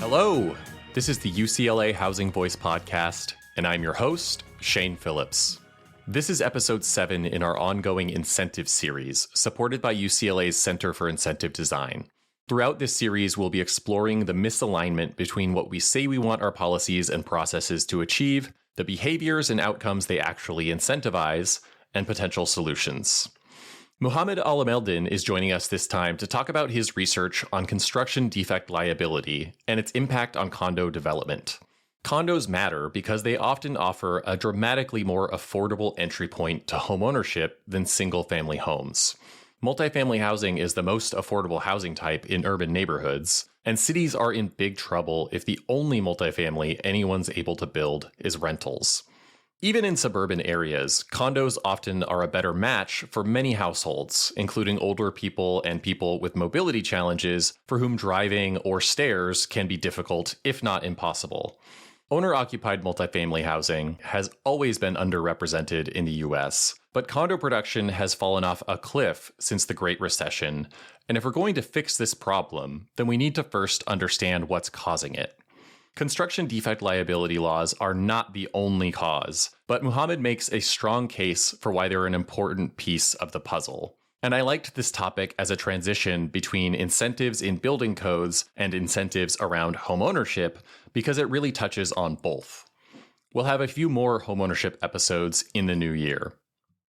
Hello, this is the UCLA Housing Voice podcast, and I'm your host, Shane Phillips. This is episode 7 in our ongoing incentive series, supported by UCLA's Center for Incentive Design. Throughout this series, we'll be exploring the misalignment between what we say we want our policies and processes to achieve, the behaviors and outcomes they actually incentivize, and potential solutions. Mohammed Alameldin is joining us this time to talk about his research on construction defect liability and its impact on condo development. Condos matter because they often offer a dramatically more affordable entry point to homeownership than single-family homes. Multifamily housing is the most affordable housing type in urban neighborhoods, and cities are in big trouble if the only multifamily anyone's able to build is rentals. Even in suburban areas, condos often are a better match for many households, including older people and people with mobility challenges for whom driving or stairs can be difficult, if not impossible. Owner-occupied multifamily housing has always been underrepresented in the U.S., but condo production has fallen off a cliff since the Great Recession, and if we're going to fix this problem, then we need to first understand what's causing it. Construction defect liability laws are not the only cause, but Muhammad makes a strong case for why they're an important piece of the puzzle. And I liked this topic as a transition between incentives in building codes and incentives around homeownership because it really touches on both. We'll have a few more homeownership episodes in the new year.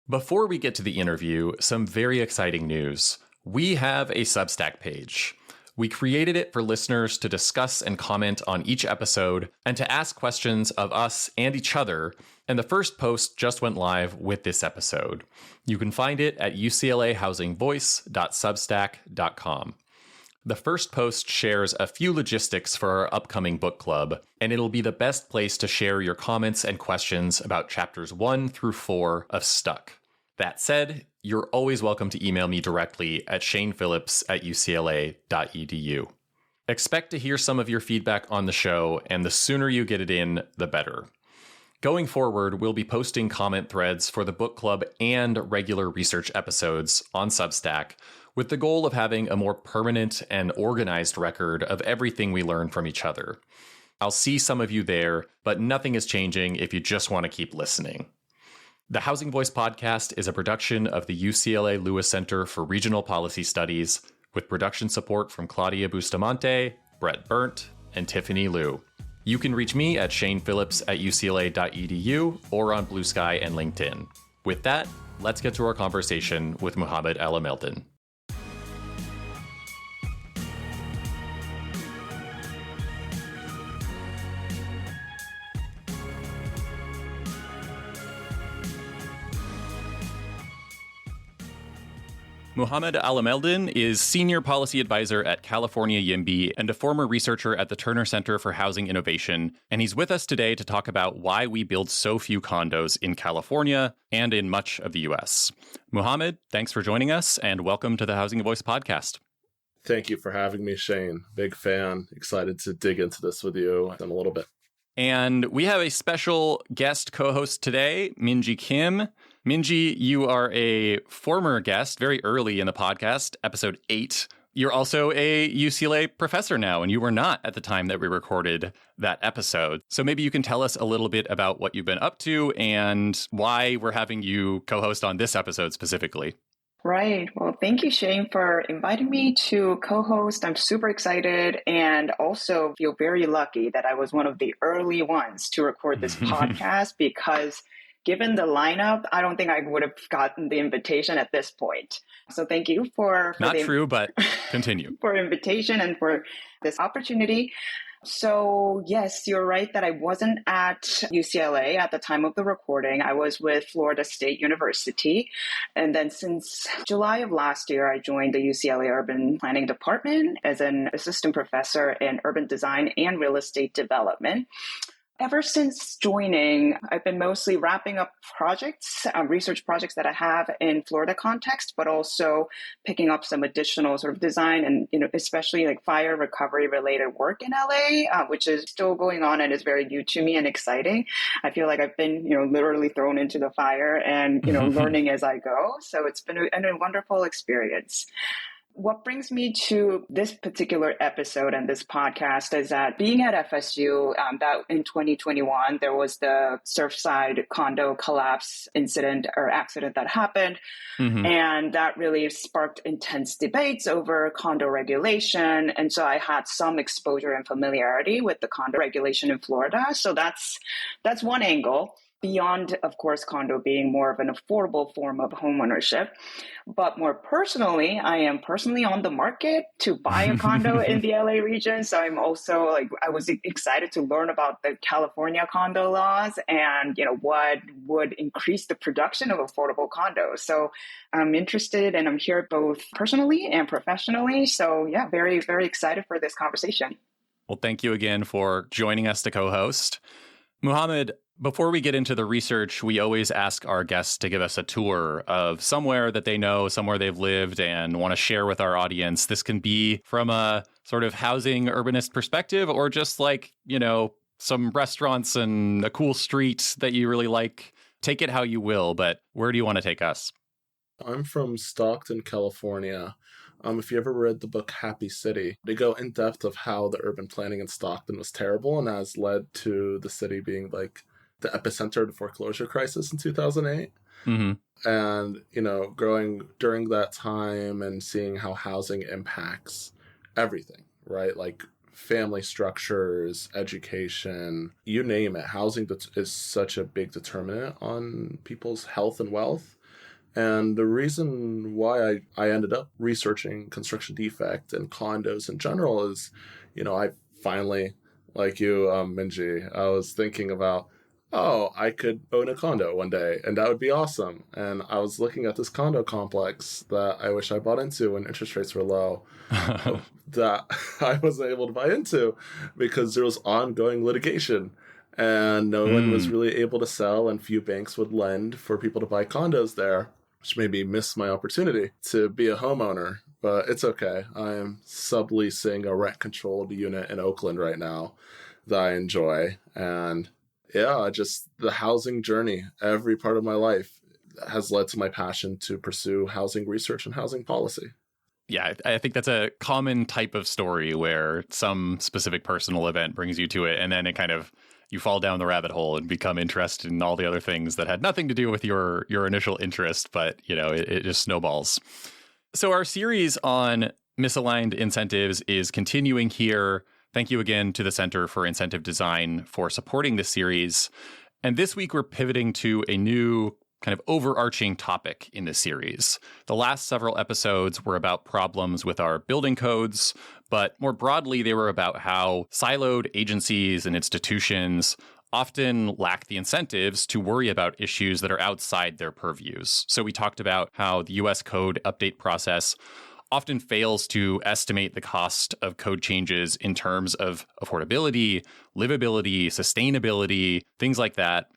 Before we get to the interview, some very exciting news. We have a Substack page. We created it for listeners to discuss and comment on each episode and to ask questions of us and each other, and the first post just went live with this episode. You can find it at uclahousingvoice.substack.com. The first post shares a few logistics for our upcoming book club, and it'll be the best place to share your comments and questions about chapters 1 through 4 of Stuck. That said, you're always welcome to email me directly at shanephillips@ucla.edu. Expect to hear some of your feedback on the show, and the sooner you get it in, the better. Going forward, we'll be posting comment threads for the book club and regular research episodes on Substack, with the goal of having a more permanent and organized record of everything we learn from each other. I'll see some of you there, but nothing is changing if you just want to keep listening. The Housing Voice podcast is a production of the UCLA Lewis Center for Regional Policy Studies, with production support from Claudia Bustamante, Brett Burnt, and Tiffany Liu. You can reach me at shanephillips@ucla.edu or on Blue Sky and LinkedIn. With that, let's get to our conversation with Mohammed Alameldin. Mohammed Alameldin is Senior Policy Advisor at California YIMBY and a former researcher at the Turner Center for Housing Innovation, and he's with us today to talk about why we build so few condos in California and in much of the U.S. Mohammed, thanks for joining us, and welcome to the Housing Voice podcast. Thank you for having me, Shane. Big fan. Excited to dig into this with you in a little bit. And we have a special guest co-host today, Minji Kim. Minji, you are a former guest very early in the podcast, episode 8. You're also a UCLA professor now, and you were not at the time that we recorded that episode. So maybe you can tell us a little bit about what you've been up to and why we're having you co-host on this episode specifically. Right. Well, thank you, Shane, for inviting me to co-host. I'm super excited and also feel very lucky that I was one of the early ones to record this podcast because given the lineup, I don't think I would have gotten the invitation at this point. So thank you for Not true, but continue. for invitation and for this opportunity. So yes, you're right that I wasn't at UCLA at the time of the recording. I was with Florida State University. And then since July of last year, I joined the UCLA Urban Planning Department as an assistant professor in urban design and real estate development. Ever since joining, I've been mostly wrapping up projects, research projects that I have in Florida context, but also picking up some additional sort of design and, especially like fire recovery related work in LA, which is still going on and is very new to me and exciting. I feel like I've been, literally thrown into the fire and, learning as I go. So it's been a wonderful experience. What brings me to this particular episode and this podcast is that being at FSU, that in 2021, there was the Surfside condo collapse incident or accident that happened. Mm-hmm. And that really sparked intense debates over condo regulation. And so I had some exposure and familiarity with the condo regulation in Florida. So that's one angle. Beyond, of course, condo being more of an affordable form of homeownership. But more personally, I am personally on the market to buy a condo in the LA region. So I'm also I was excited to learn about the California condo laws and, what would increase the production of affordable condos. So I'm interested and I'm here both personally and professionally. So yeah, very, very excited for this conversation. Well, thank you again for joining us to co-host. Muhammad, before we get into the research, we always ask our guests to give us a tour of somewhere that they know, somewhere they've lived and want to share with our audience. This can be from a sort of housing urbanist perspective or just some restaurants and a cool street that you really like. Take it how you will, but where do you want to take us? I'm from Stockton, California. If you ever read the book Happy City, they go in depth of how the urban planning in Stockton was terrible and has led to the city being the epicenter of the foreclosure crisis in 2008. Mm-hmm. And, growing during that time and seeing how housing impacts everything, right? Like family structures, education, you name it. Housing is such a big determinant on people's health and wealth. And the reason why I ended up researching construction defect and condos in general is, I finally, like you, Minji, I was thinking about, I could own a condo one day, and that would be awesome. And I was looking at this condo complex that I wish I bought into when interest rates were low, that I wasn't able to buy into because there was ongoing litigation. And no one was really able to sell, and few banks would lend for people to buy condos there, which made me miss my opportunity to be a homeowner. But it's okay. I am subleasing a rent-controlled unit in Oakland right now that I enjoy. And yeah, just the housing journey, every part of my life has led to my passion to pursue housing research and housing policy. Yeah, I think that's a common type of story where some specific personal event brings you to it, and then it kind of you fall down the rabbit hole and become interested in all the other things that had nothing to do with your initial interest, but it just snowballs. So our series on misaligned incentives is continuing here. Thank you again to the Center for Incentive Design for supporting this series. And this week we're pivoting to a new kind of overarching topic in this series. The last several episodes were about problems with our building codes, but more broadly, they were about how siloed agencies and institutions often lack the incentives to worry about issues that are outside their purviews. So we talked about how the US code update process often fails to estimate the cost of code changes in terms of affordability, livability, sustainability, things like that.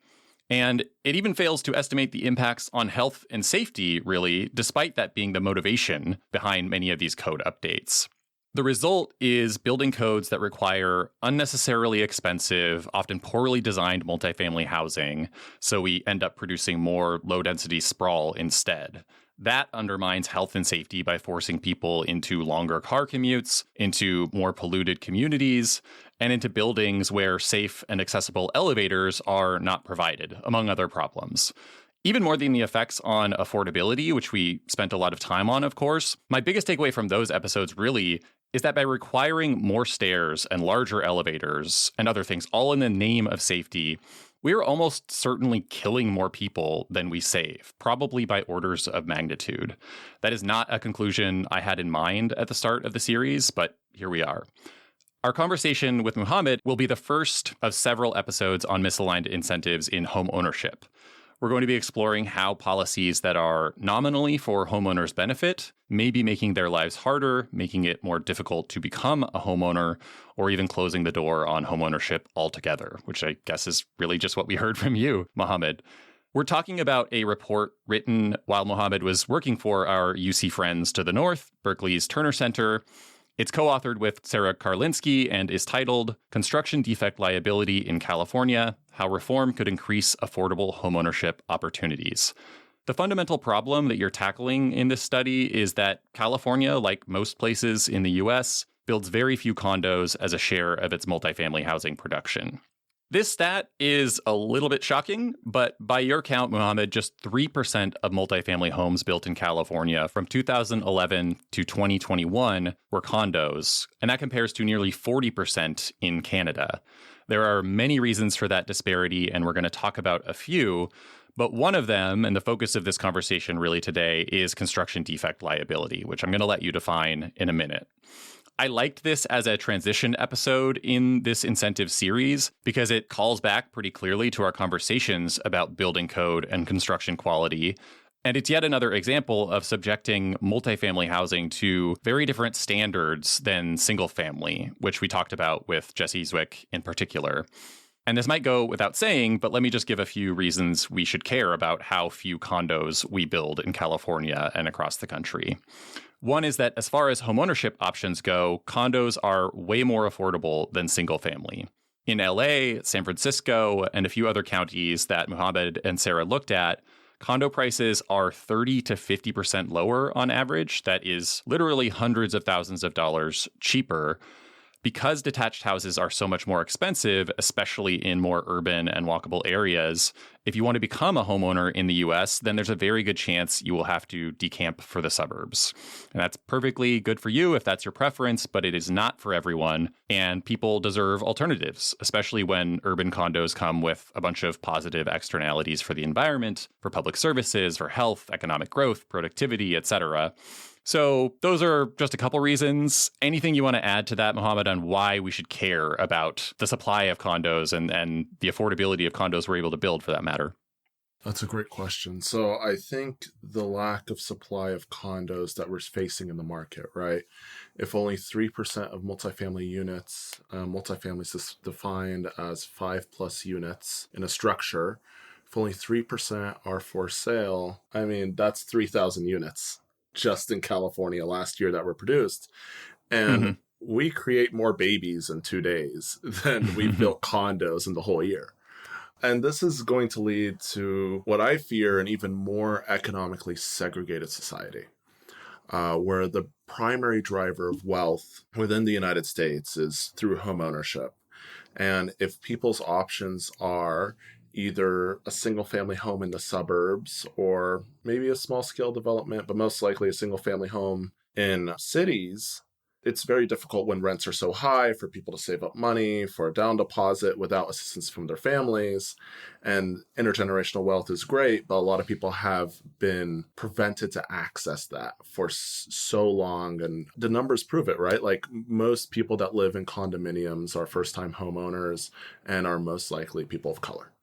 And it even fails to estimate the impacts on health and safety, really, despite that being the motivation behind many of these code updates. The result is building codes that require unnecessarily expensive, often poorly designed multifamily housing, so we end up producing more low-density sprawl instead. That undermines health and safety by forcing people into longer car commutes, into more polluted communities, and into buildings where safe and accessible elevators are not provided, among other problems. Even more than the effects on affordability, which we spent a lot of time on, of course, my biggest takeaway from those episodes really is that by requiring more stairs and larger elevators and other things, all in the name of safety, we're almost certainly killing more people than we save, probably by orders of magnitude. That is not a conclusion I had in mind at the start of the series, but here we are. Our conversation with Muhammad will be the first of several episodes on misaligned incentives in home ownership. We're going to be exploring how policies that are nominally for homeowners' benefit may be making their lives harder, making it more difficult to become a homeowner, or even closing the door on homeownership altogether, which I guess is really just what we heard from you, Muhammad. We're talking about a report written while Muhammad was working for our UC friends to the north, Berkeley's Turner Center. It's co-authored with Sarah Karlinski and is titled Construction Defect Liability in California, How Reform Could Increase Affordable Homeownership Opportunities. The fundamental problem that you're tackling in this study is that California, like most places in the US, builds very few condos as a share of its multifamily housing production. This stat is a little bit shocking, but by your count, Mohammed, just 3% of multifamily homes built in California from 2011 to 2021 were condos, and that compares to nearly 40% in Canada. There are many reasons for that disparity, and we're going to talk about a few, but one of them, and the focus of this conversation really today, is construction defect liability, which I'm going to let you define in a minute. I liked this as a transition episode in this incentive series because it calls back pretty clearly to our conversations about building code and construction quality. And it's yet another example of subjecting multifamily housing to very different standards than single family, which we talked about with Jesse Zwick in particular. And this might go without saying, but let me just give a few reasons we should care about how few condos we build in California and across the country. One is that as far as homeownership options go, condos are way more affordable than single family. In LA, San Francisco, and a few other counties that Mohammed and Sarah looked at, condo prices are 30 to 50% lower on average. That is literally hundreds of thousands of dollars cheaper. Because detached houses are so much more expensive, especially in more urban and walkable areas, if you want to become a homeowner in the US, then there's a very good chance you will have to decamp for the suburbs. And that's perfectly good for you if that's your preference, but it is not for everyone. And people deserve alternatives, especially when urban condos come with a bunch of positive externalities for the environment, for public services, for health, economic growth, productivity, etc. So those are just a couple reasons. Anything you want to add to that, Mohammed, on why we should care about the supply of condos and the affordability of condos we're able to build for that matter? That's a great question. So I think the lack of supply of condos that we're facing in the market, right? If only 3% of multifamily units, multifamily is defined as 5+ units in a structure, if only 3% are for sale, I mean, that's 3,000 units just in California last year that were produced. And we create more babies in 2 days than we built condos in the whole year. And this is going to lead to what I fear an even more economically segregated society, where the primary driver of wealth within the United States is through home ownership. And if people's options are either a single family home in the suburbs or maybe a small scale development, but most likely a single family home in cities, it's very difficult when rents are so high for people to save up money for a down deposit without assistance from their families. And intergenerational wealth is great, but a lot of people have been prevented to access that for so long. And the numbers prove it, right? Like most people that live in condominiums are first-time homeowners and are most likely people of color.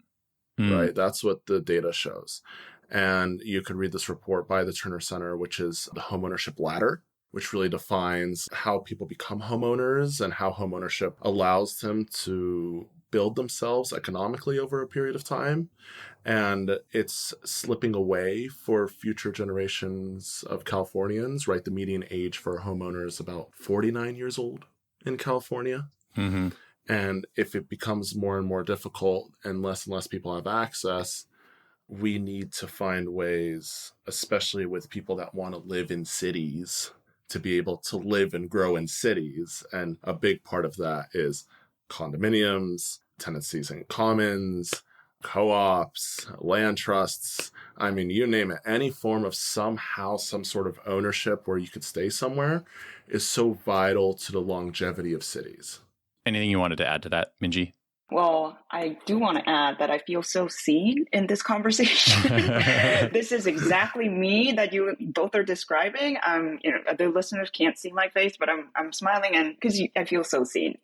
Right? That's what the data shows. And you could read this report by the Turner Center, which is the homeownership ladder, which really defines how people become homeowners and how homeownership allows them to build themselves economically over a period of time. And it's slipping away for future generations of Californians, right? The median age for a homeowner is about 49 years old in California. And if it becomes more and more difficult and less people have access, we need to find ways, especially with people that want to live in cities, to be able to live and grow in cities. And a big part of that is condominiums, tenancies in commons, co-ops, land trusts. I mean, you name it. Any form of somehow some sort of ownership where you could stay somewhere is so vital to the longevity of cities. Anything you wanted to add to that, Minji? Well, I do want to add that I feel so seen in this conversation. This is exactly me that you both are describing. The listeners can't see my face, but I'm smiling, and because I feel so seen.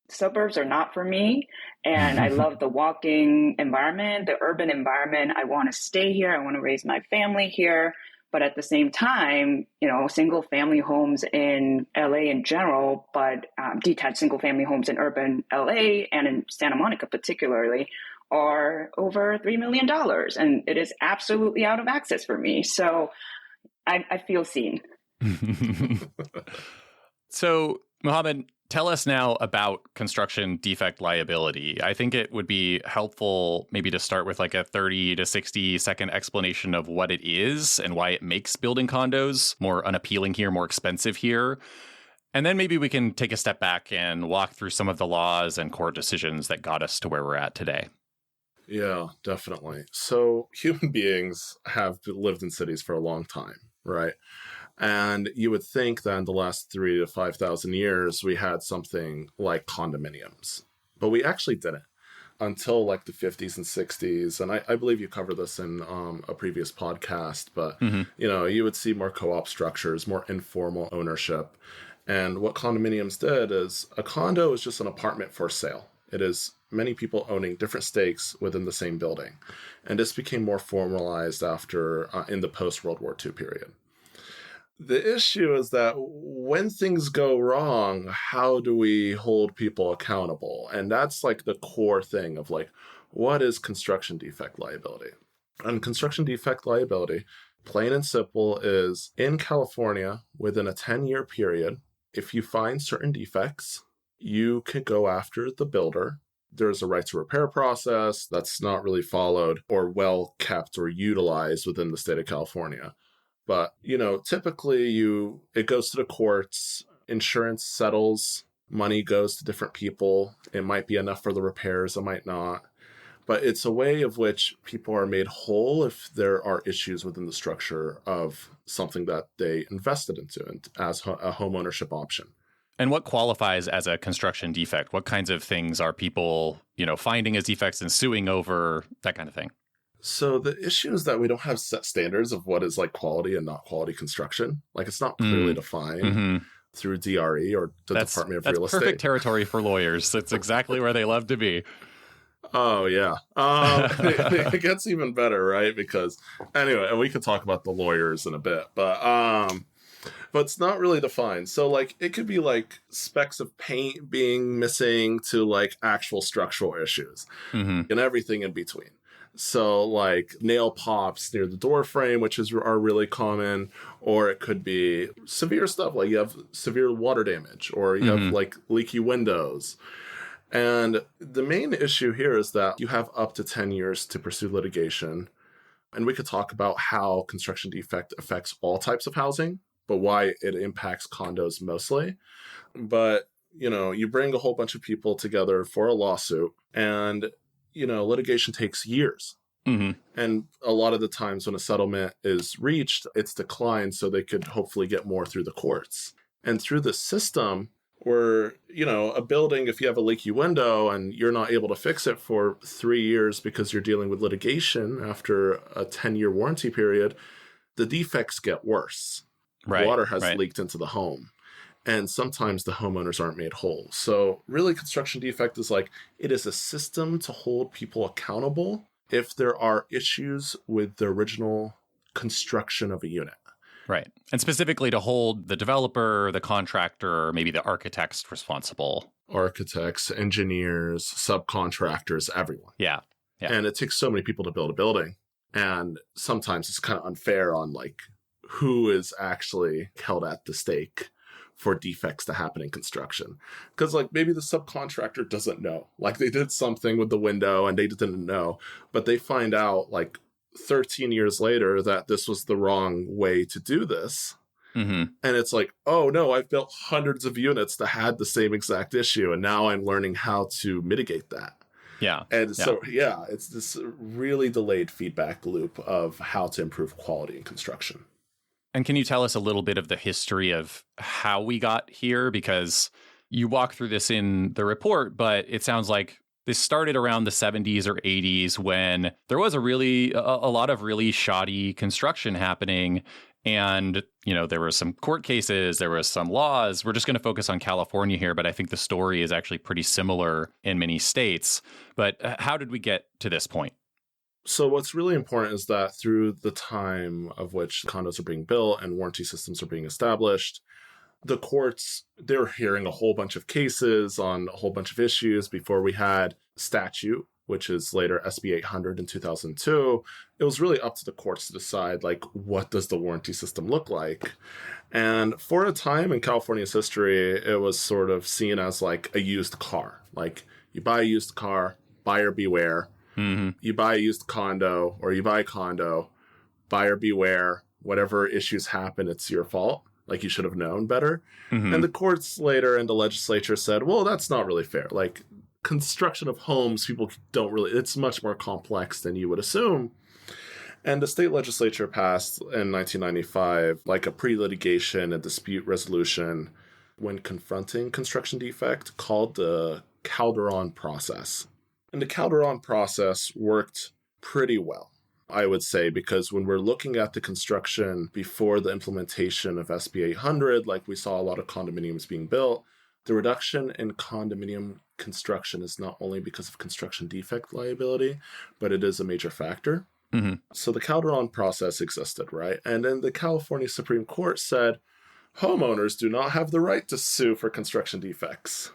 Suburbs are not for me, and I love the walking environment, the urban environment. I want to stay here. I want to raise my family here. But at the same time, single family homes in LA in general, but detached single family homes in urban LA and in Santa Monica particularly are over $3 million. And it is absolutely out of access for me. So I feel seen. So, Mohammed, Tell us now about construction defect liability. I think it would be helpful maybe to start with like a 30 to 60-second explanation of what it is and why it makes building condos more unappealing here, more expensive here. And then maybe we can take a step back and walk through some of the laws and court decisions that got us to where we're at today. Yeah, definitely. So human beings have lived in cities for a long time, right? And you would think that in the last 3,000 to 5,000 years, we had something like condominiums. But we actually didn't until like the 50s and 60s. And I believe you covered this in a previous podcast. But, you would see more co-op structures, more informal ownership. And what condominiums did is a condo is just an apartment for sale. It is many people owning different stakes within the same building. And this became more formalized after in the post-World War II period. The issue is that when things go wrong, how do we hold people accountable? And that's like the core thing of like, what is construction defect liability? And construction defect liability, plain and simple, is in California within a 10-year period, if you find certain defects, you can go after the builder. There's a right to repair process that's not really followed or well kept or utilized within the state of California. But, typically it goes to the courts, insurance settles, money goes to different people. It might be enough for the repairs, it might not. But it's a way of which people are made whole if there are issues within the structure of something that they invested into as a home ownership option. And what qualifies as a construction defect? What kinds of things are people, finding as defects and suing over, that kind of thing? So the issue is that we don't have set standards of what is like quality and not quality construction. Like it's not clearly defined through DRE or the Department of Real Estate. That's perfect territory for lawyers. That's exactly where they love to be. Oh, yeah. It gets even better, right? Because anyway, and we could talk about the lawyers in a bit, but it's not really defined. So like it could be like specks of paint being missing to like actual structural issues and everything in between. So like nail pops near the door frame, which are really common, or it could be severe stuff like you have severe water damage or you have like leaky windows. And the main issue here is that you have up to 10 years to pursue litigation. And we could talk about how construction defect affects all types of housing, but why it impacts condos mostly. But, you bring a whole bunch of people together for a lawsuit and litigation takes years. And a lot of the times when a settlement is reached, it's declined so they could hopefully get more through the courts. And through the system where, a building, if you have a leaky window and you're not able to fix it for 3 years because you're dealing with litigation after a 10-year warranty period, the defects get worse. Right, Water has leaked into the home. And sometimes the homeowners aren't made whole. So really construction defect is like, it is a system to hold people accountable if there are issues with the original construction of a unit. Right. And specifically to hold the developer, the contractor, or maybe the architects responsible. Architects, engineers, subcontractors, everyone. Yeah. And it takes so many people to build a building. And sometimes it's kind of unfair on like who is actually held at the stake for defects to happen in construction. Because like maybe the subcontractor doesn't know. Like they did something with the window and they didn't know. But they find out like 13 years later that this was the wrong way to do this. And it's like, oh no, I've built hundreds of units that had the same exact issue. And now I'm learning how to mitigate that. Yeah. And so, it's this really delayed feedback loop of how to improve quality in construction. And can you tell us a little bit of the history of how we got here? Because you walk through this in the report, but it sounds like this started around the 70s or 80s when there was a lot of really shoddy construction happening. And, there were some court cases, there was some laws. We're just going to focus on California here, but I think the story is actually pretty similar in many states. But how did we get to this point? So what's really important is that through the time of which condos are being built and warranty systems are being established, the courts, they're hearing a whole bunch of cases on a whole bunch of issues before we had statute, which is later SB 800 in 2002. It was really up to the courts to decide, like, what does the warranty system look like? And for a time in California's history, it was sort of seen as like a used car. Like you buy a used car, buyer beware. Mm-hmm. You buy a used condo or you buy a condo, buyer beware. Whatever issues happen, it's your fault. Like you should have known better. Mm-hmm. And the courts later and the legislature said, well, that's not really fair. Like construction of homes, people don't really, it's much more complex than you would assume. And the state legislature passed in 1995 like a pre-litigation and dispute resolution when confronting construction defect called the Calderon process. And the Calderon process worked pretty well, I would say, because when we're looking at the construction before the implementation of SB 800, like we saw a lot of condominiums being built, the reduction in condominium construction is not only because of construction defect liability, but it is a major factor. Mm-hmm. So the Calderon process existed, right? And then the California Supreme Court said homeowners do not have the right to sue for construction defects,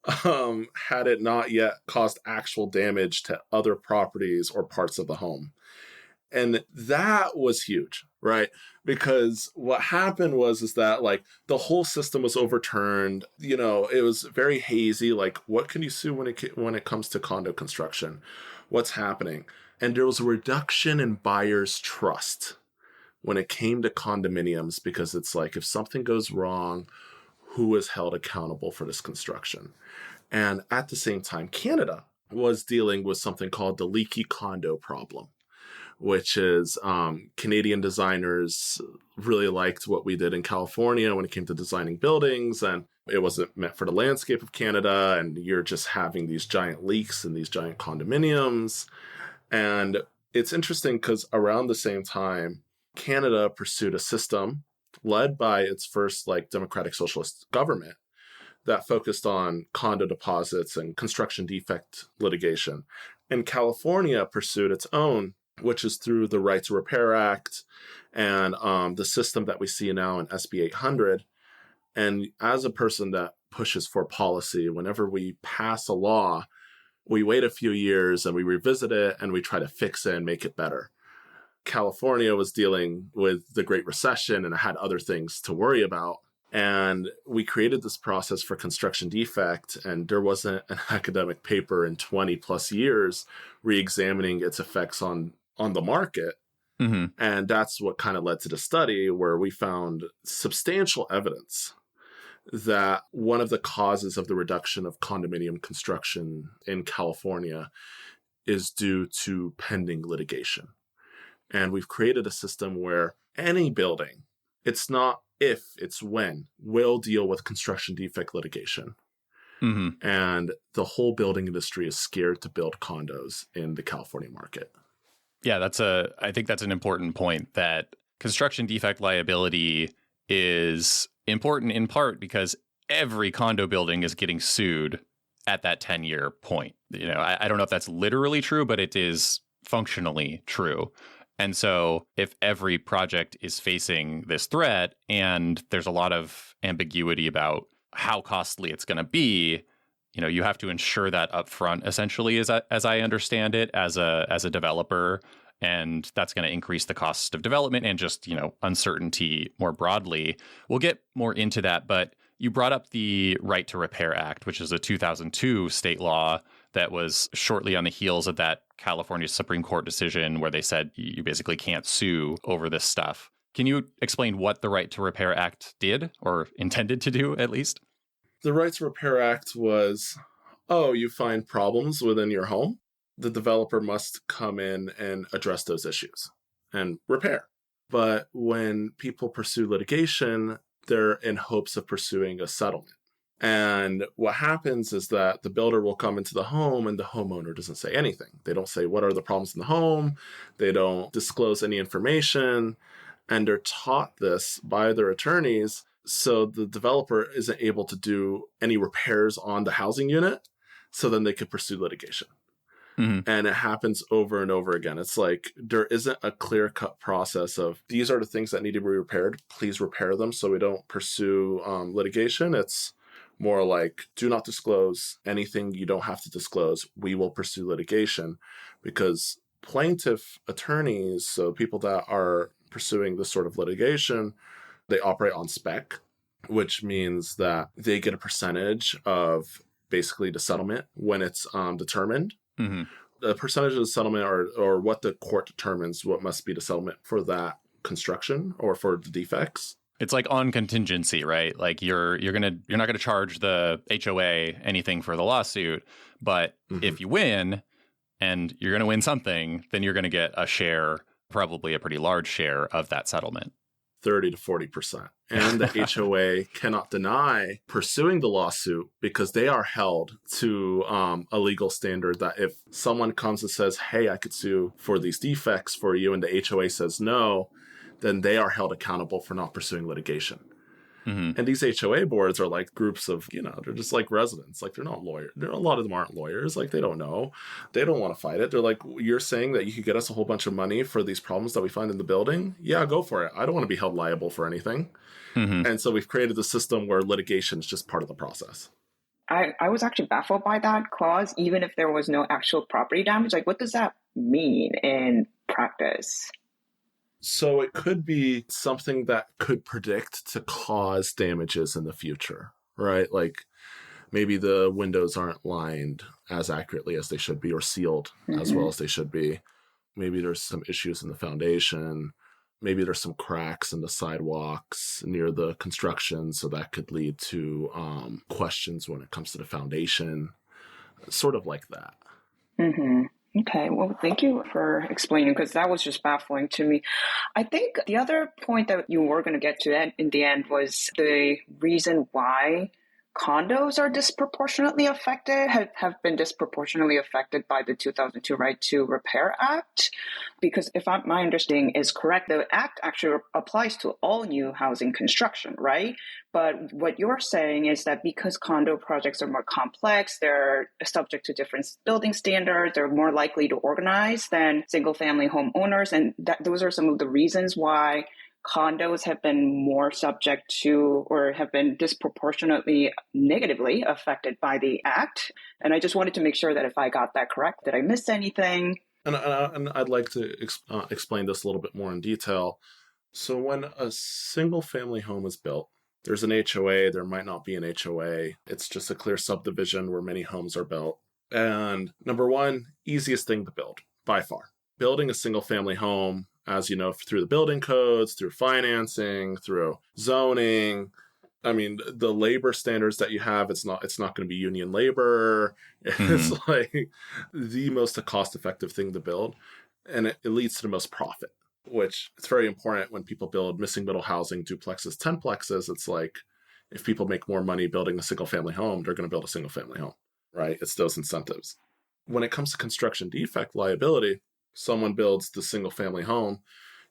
had it not yet caused actual damage to other properties or parts of the home. And that was huge, right? Because what happened is that like the whole system was overturned. You know, it was very hazy. Like, what can you sue when it comes to condo construction? What's happening? And there was a reduction in buyers' trust when it came to condominiums, because it's like, if something goes wrong, who is held accountable for this construction? And at the same time, Canada was dealing with something called the leaky condo problem, which is Canadian designers really liked what we did in California when it came to designing buildings, and it wasn't meant for the landscape of Canada, and you're just having these giant leaks in these giant condominiums. And it's interesting because around the same time, Canada pursued a system led by its first like democratic socialist government that focused on condo deposits and construction defect litigation. And California pursued its own, which is through the Right to Repair Act and the system that we see now in SB 800. And as a person that pushes for policy, whenever we pass a law, we wait a few years and we revisit it and we try to fix it and make it better. California was dealing with the Great Recession and had other things to worry about. And we created this process for construction defect, and there wasn't an academic paper in 20 plus years re-examining its effects on the market. Mm-hmm. And that's what kind of led to the study where we found substantial evidence that one of the causes of the reduction of condominium construction in California is due to pending litigation. And we've created a system where any building, it's not if, it's when, will deal with construction defect litigation. Mm-hmm. And the whole building industry is scared to build condos in the California market. Yeah, I think that's an important point, that construction defect liability is important in part because every condo building is getting sued at that 10-year point. You know, I don't know if that's literally true, but it is functionally true. And so if every project is facing this threat and there's a lot of ambiguity about how costly it's going to be, you know, you have to ensure that upfront, essentially, as I understand it, as a developer. And that's going to increase the cost of development and just, you know, uncertainty more broadly. We'll get more into that, but you brought up the Right to Repair Act, which is a 2002 state law that was shortly on the heels of that California Supreme Court decision where they said you basically can't sue over this stuff. Can you explain what the Right to Repair Act did, or intended to do at least? The Right to Repair Act was, you find problems within your home? The developer must come in and address those issues and repair. But when people pursue litigation, they're in hopes of pursuing a settlement. And what happens is that the builder will come into the home and the homeowner doesn't say anything. They don't say what are the problems in the home. They don't disclose any information. And they're taught this by their attorneys. So the developer isn't able to do any repairs on the housing unit. So then they could pursue litigation. Mm-hmm. And it happens over and over again. It's like there isn't a clear-cut process of these are the things that need to be repaired. Please repair them so we don't pursue litigation. It's more like, do not disclose anything you don't have to disclose. We will pursue litigation, because plaintiff attorneys, so people that are pursuing this sort of litigation, They operate on spec, which means that they get a percentage of basically the settlement when it's determined. Mm-hmm. The percentage of the settlement or what the court determines what must be the settlement for that construction or for the defects. It's like on contingency, right? Like you're not gonna charge the HOA anything for the lawsuit, but if you win and you're gonna win something, then you're gonna get a share, probably a pretty large share of that settlement. 30 to 40%. And the HOA cannot deny pursuing the lawsuit because they are held to a legal standard that if someone comes and says, hey, I could sue for these defects for you, and the HOA says no, then they are held accountable for not pursuing litigation. And these HOA boards are like groups of, they're just like residents. Like they're not lawyers. A lot of them aren't lawyers. Like they don't know. They don't want to fight it. They're like, you're saying that you could get us a whole bunch of money for these problems that we find in the building? Yeah, go for it. I don't want to be held liable for anything. And so we've created a system where litigation is just part of the process. I was actually baffled by that clause, even if there was no actual property damage. Like, what does that mean in practice? So it could be something that could predict to cause damages in the future, right? Like maybe the windows aren't lined as accurately as they should be or sealed as well as they should be. Maybe there's some issues in the foundation. Maybe there's some cracks in the sidewalks near the construction. So that could lead to questions when it comes to the foundation, sort of like that. Okay, well, thank you for explaining, because that was just baffling to me. I think the other point that you were going to get to in the end was the reason why condos are disproportionately affected, have been disproportionately affected by the 2002 Right to Repair Act. Because if my understanding is correct, the act actually applies to all new housing construction, right? But what you're saying is that because condo projects are more complex, they're subject to different building standards, they're more likely to organize than single-family homeowners. And those are some of the reasons why condos have been more subject to or have been disproportionately negatively affected by the act. And I just wanted to make sure that if I got that correct, did I miss anything? And I'd like to explain this a little bit more in detail. So when a single family home is built, there's an HOA, there might not be an HOA. It's just a clear subdivision where many homes are built. And number one, easiest thing to build by far. Building a single family home, as you know, through the building codes, through financing, through zoning. I mean, the labor standards that you have, it's not going to be union labor. It's like the most cost-effective thing to build. And it leads to the most profit, which it's very important when people build missing middle housing, duplexes, 10plexes. It's like if people make more money building a single family home, they're going to build a single family home, right? It's those incentives. When it comes to construction defect liability, someone builds the single family home,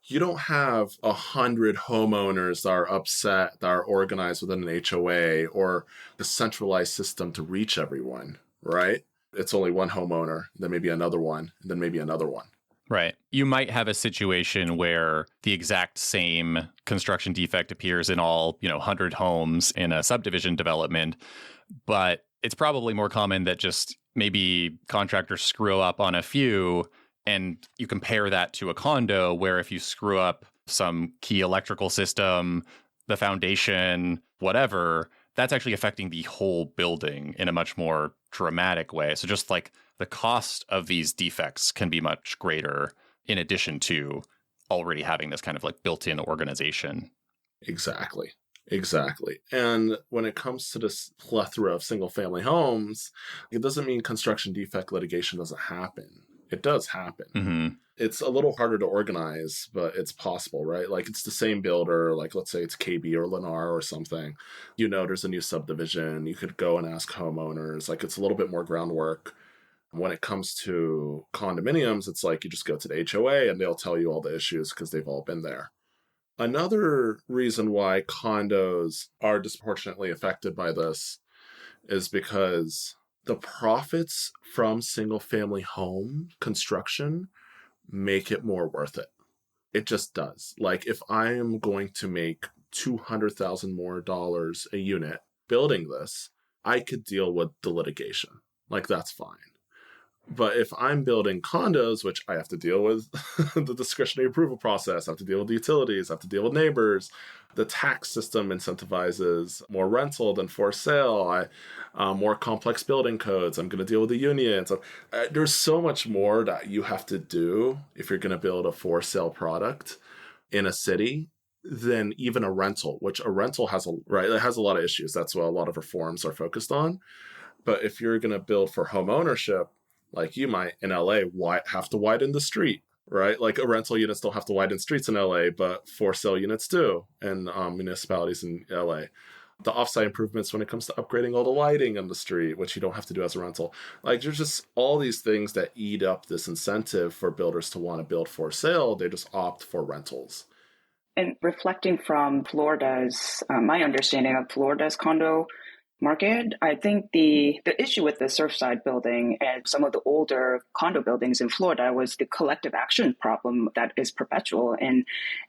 you don't have 100 homeowners that are upset, that are organized within an HOA or a centralized system to reach everyone, right? It's only one homeowner, then maybe another one, and then maybe another one. Right. You might have a situation where the exact same construction defect appears in all, 100 homes in a subdivision development, but it's probably more common that just maybe contractors screw up on a few. And you compare that to a condo where if you screw up some key electrical system, the foundation, whatever, that's actually affecting the whole building in a much more dramatic way. So just like the cost of these defects can be much greater in addition to already having this kind of like built-in organization. Exactly. And when it comes to this plethora of single-family homes, it doesn't mean construction defect litigation doesn't happen. It does happen. It's a little harder to organize, but it's possible, right? Like it's the same builder, like let's say it's KB or Lennar or something. There's a new subdivision. You could go and ask homeowners. Like it's a little bit more groundwork. When it comes to condominiums, it's like you just go to the HOA and they'll tell you all the issues because they've all been there. Another reason why condos are disproportionately affected by this is because the profits from single-family home construction make it more worth it. It just does. Like if I am going to make $200,000 more a unit building this, I could deal with the litigation. Like that's fine. But if I'm building condos, which I have to deal with the discretionary approval process, I have to deal with the utilities, I have to deal with neighbors, The tax system incentivizes more rental than for sale. More complex building codes. I'm going to deal with the union. So there's so much more that you have to do if you're going to build a for sale product in a city than even a rental, which a rental has it has a lot of issues. That's what a lot of reforms are focused on. But if you're going to build for home ownership, like you might in LA, have to widen the street, right? Like a rental units don't have to widen streets in LA, but for sale units do in municipalities in LA. The offsite improvements when it comes to upgrading all the lighting on the street, which you don't have to do as a rental. Like there's just all these things that eat up this incentive for builders to want to build for sale. They just opt for rentals. And reflecting from Florida's, my understanding of Florida's condo market, I think the issue with the Surfside building and some of the older condo buildings in Florida was the collective action problem that is perpetual in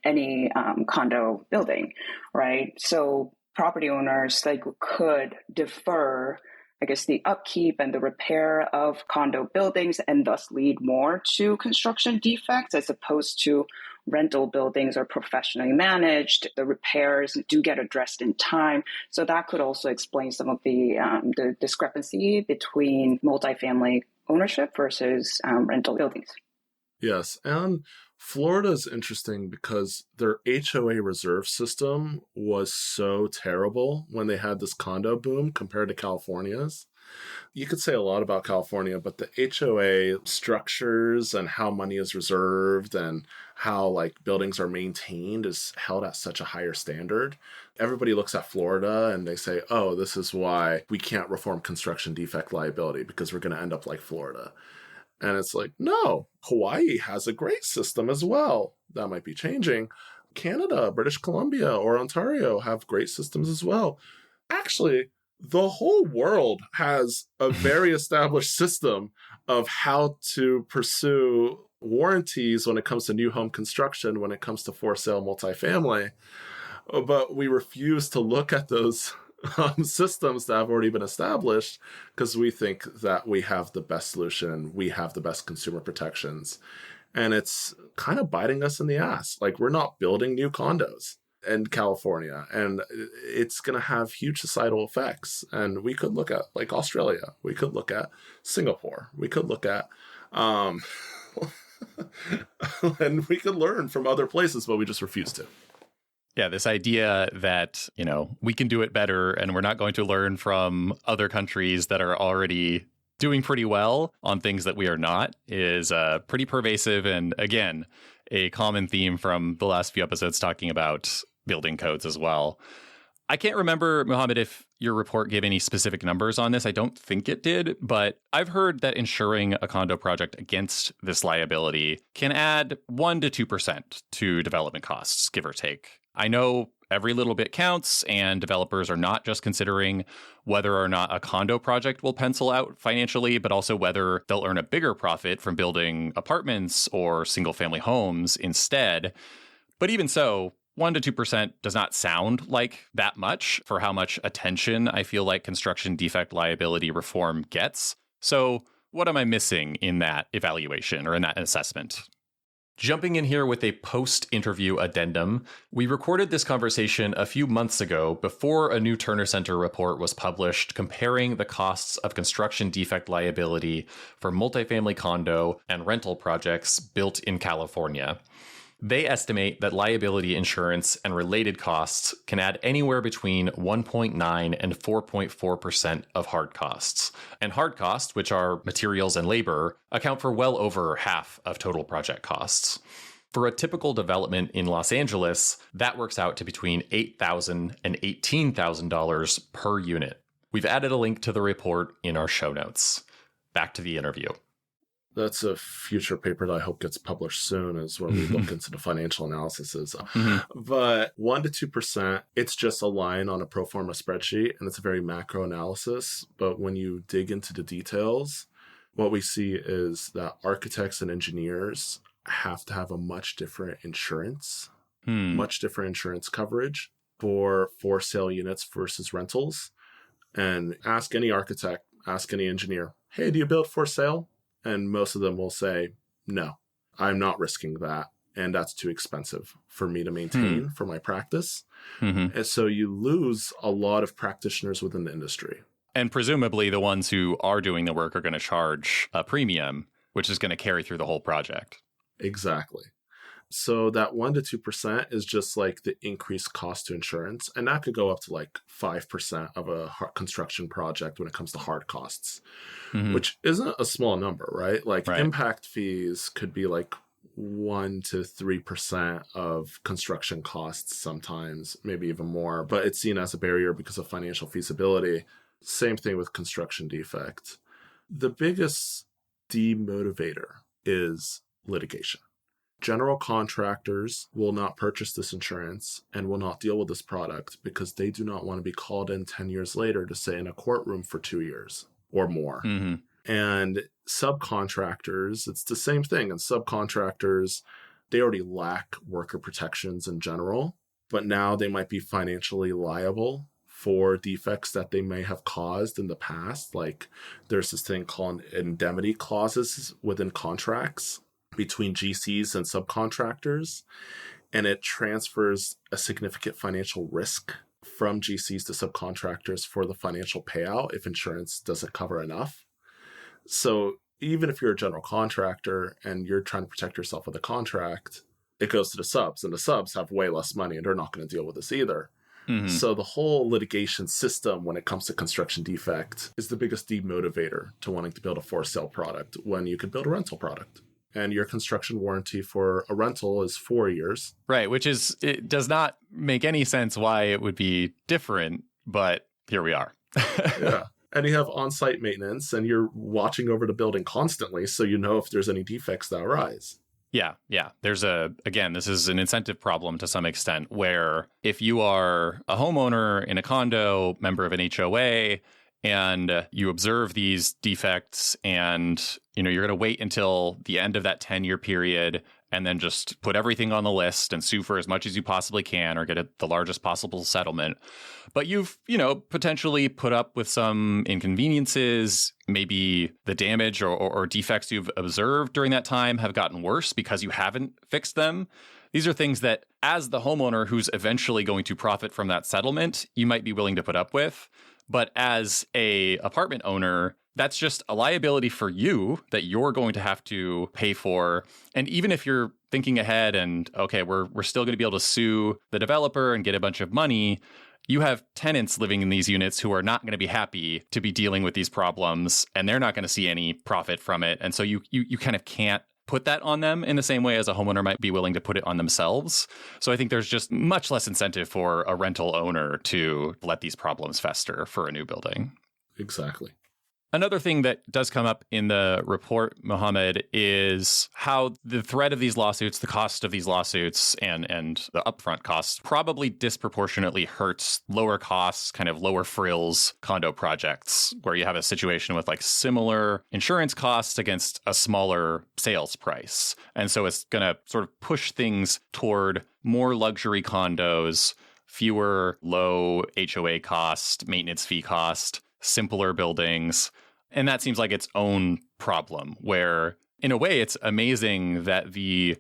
any condo building, right? So property owners could defer, I guess, the upkeep and the repair of condo buildings and thus lead more to construction defects as opposed to rental buildings are professionally managed. The repairs do get addressed in time. So that could also explain some of the discrepancy between multifamily ownership versus rental buildings. Yes. And Florida is interesting because their HOA reserve system was so terrible when they had this condo boom compared to California's. You could say a lot about California, but the HOA structures and how money is reserved and how buildings are maintained is held at such a higher standard. Everybody looks at Florida and they say, oh, this is why we can't reform construction defect liability because we're going to end up like Florida. And it's like, no, Hawaii has a great system as well. That might be changing. Canada, British Columbia, or Ontario have great systems as well. Actually, the whole world has a very established system of how to pursue warranties when it comes to new home construction, when it comes to for sale multifamily. But we refuse to look at those systems that have already been established because we think that we have the best solution, we have the best consumer protections. And it's kind of biting us in the ass. We're not building new condos in California, and it's going to have huge societal effects. And we could look at Australia, we could look at Singapore, we could look at and we could learn from other places, but we just refuse to. Yeah, this idea that, we can do it better and we're not going to learn from other countries that are already doing pretty well on things that we are not is pretty pervasive. And again, a common theme from the last few episodes talking about building codes as well. I can't remember, Mohammed, if your report gave any specific numbers on this. I don't think it did, but I've heard that insuring a condo project against this liability can add 1% to 2% to development costs, give or take. I know every little bit counts, and developers are not just considering whether or not a condo project will pencil out financially, but also whether they'll earn a bigger profit from building apartments or single-family homes instead. But even so, 1% to 2% does not sound like that much for how much attention I feel like construction defect liability reform gets. So what am I missing in that evaluation or in that assessment? Jumping in here with a post-interview addendum, we recorded this conversation a few months ago before a new Turner Center report was published comparing the costs of construction defect liability for multifamily condo and rental projects built in California. They estimate that liability insurance and related costs can add anywhere between 1.9 and 4.4% of hard costs. And hard costs, which are materials and labor, account for well over half of total project costs. For a typical development in Los Angeles, that works out to between $8,000 and $18,000 per unit. We've added a link to the report in our show notes. Back to the interview. That's a future paper that I hope gets published soon, is where we look into the financial analyses. But 1% to 2%, it's just a line on a pro forma spreadsheet, and it's a very macro analysis. But when you dig into the details, what we see is that architects and engineers have to have a much different insurance coverage for sale units versus rentals. And ask any architect, ask any engineer, hey, do you build for sale? And most of them will say, no, I'm not risking that. and that's too expensive for me to maintain for my practice. Mm-hmm. And so you lose a lot of practitioners within the industry. And presumably the ones who are doing the work are going to charge a premium, which is going to carry through the whole project. Exactly. So that 1% to 2% is just like the increased cost to insurance. And that could go up to like 5% of a construction project when it comes to hard costs, which isn't a small number, right? Like impact fees could be like 1% to 3% of construction costs sometimes, maybe even more, but it's seen as a barrier because of financial feasibility. Same thing with construction defect. The biggest demotivator is litigation. General contractors will not purchase this insurance and will not deal with this product because they do not want to be called in 10 years later to sit in a courtroom for 2 years or more. And subcontractors, it's the same thing. And subcontractors, they already lack worker protections in general, but now they might be financially liable for defects that they may have caused in the past. Like there's this thing called indemnity clauses within contracts between GCs and subcontractors, and it transfers a significant financial risk from GCs to subcontractors for the financial payout if insurance doesn't cover enough. So even if you're a general contractor and you're trying to protect yourself with a contract, it goes to the subs, and the subs have way less money and they're not going to deal with this either. So the whole litigation system when it comes to construction defect is the biggest demotivator to wanting to build a for sale product when you could build a rental product. And your construction warranty for a rental is 4 years. Right, which is, it does not make any sense why it would be different, but here we are. Yeah. And you have on-site maintenance and you're watching over the building constantly so you know if there's any defects that arise. Yeah. There's again, this is an incentive problem to some extent where if you are a homeowner in a condo, member of an HOA, and you observe these defects and, you're going to wait until the end of that 10-year period and then just put everything on the list and sue for as much as you possibly can or get the largest possible settlement. But you've, potentially put up with some inconveniences. Maybe the damage or defects you've observed during that time have gotten worse because you haven't fixed them. These are things that, as the homeowner who's eventually going to profit from that settlement, you might be willing to put up with. But as a apartment owner, that's just a liability for you that you're going to have to pay for. And even if you're thinking ahead and, okay, we're still going to be able to sue the developer and get a bunch of money, you have tenants living in these units who are not going to be happy to be dealing with these problems, and they're not going to see any profit from it. And so you kind of can't put that on them in the same way as a homeowner might be willing to put it on themselves. So I think there's just much less incentive for a rental owner to let these problems fester for a new building. Exactly. Another thing that does come up in the report, Mohammed, is how the threat of these lawsuits, the cost of these lawsuits, and the upfront costs probably disproportionately hurts lower costs, kind of lower frills condo projects, where you have a situation with like similar insurance costs against a smaller sales price. And so it's going to sort of push things toward more luxury condos, fewer low HOA cost, maintenance fee cost, simpler buildings. And that seems like its own problem, where in a way it's amazing that the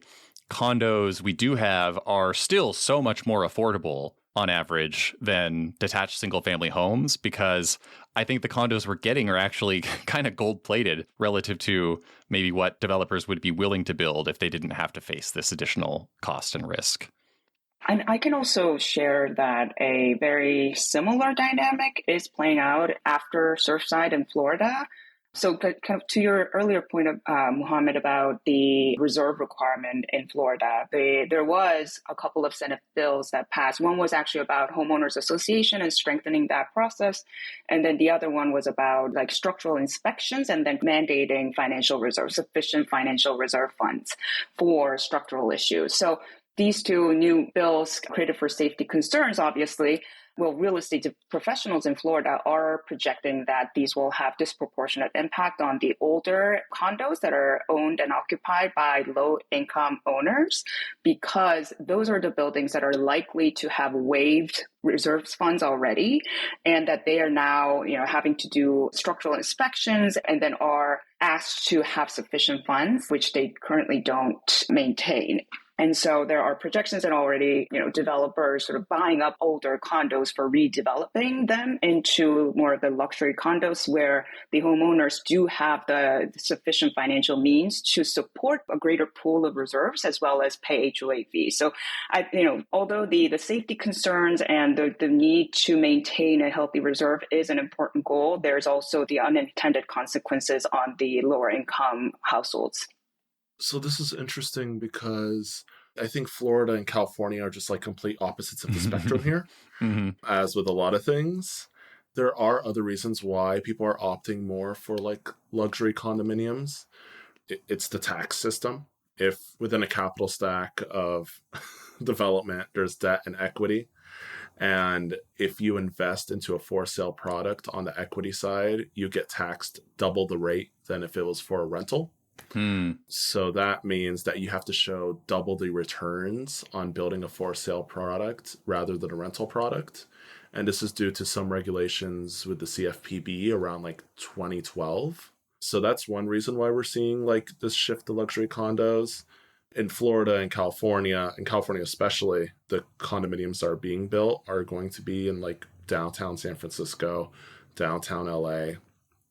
condos we do have are still so much more affordable on average than detached single family homes, because I think the condos we're getting are actually kind of gold plated relative to maybe what developers would be willing to build if they didn't have to face this additional cost and risk. And I can also share that a very similar dynamic is playing out after Surfside in Florida. So kind of to your earlier point, Mohammed, about the reserve requirement in Florida, there was a couple of Senate bills that passed. One was actually about homeowners association and strengthening that process. And then the other one was about like structural inspections and then mandating financial reserve, sufficient financial reserve funds for structural issues. So these two new bills created for safety concerns, obviously. Well, real estate professionals in Florida are projecting that these will have disproportionate impact on the older condos that are owned and occupied by low-income owners, because those are the buildings that are likely to have waived reserves funds already, and that they are now, having to do structural inspections and then are asked to have sufficient funds, which they currently don't maintain. And so there are projections and already, developers sort of buying up older condos for redeveloping them into more of the luxury condos where the homeowners do have the sufficient financial means to support a greater pool of reserves as well as pay HOA fees. So, although the safety concerns and the need to maintain a healthy reserve is an important goal, there's also the unintended consequences on the lower income households. So this is interesting because I think Florida and California are just like complete opposites of the spectrum here, as with a lot of things. There are other reasons why people are opting more for like luxury condominiums. It's the tax system. If within a capital stack of development, there's debt and equity, and if you invest into a for sale product on the equity side, you get taxed double the rate than if it was for a rental. So that means that you have to show double the returns on building a for sale product rather than a rental product. And this is due to some regulations with the CFPB around like 2012. So that's one reason why we're seeing like this shift to luxury condos. In Florida and California especially, the condominiums that are being built are going to be in like downtown San Francisco, downtown LA.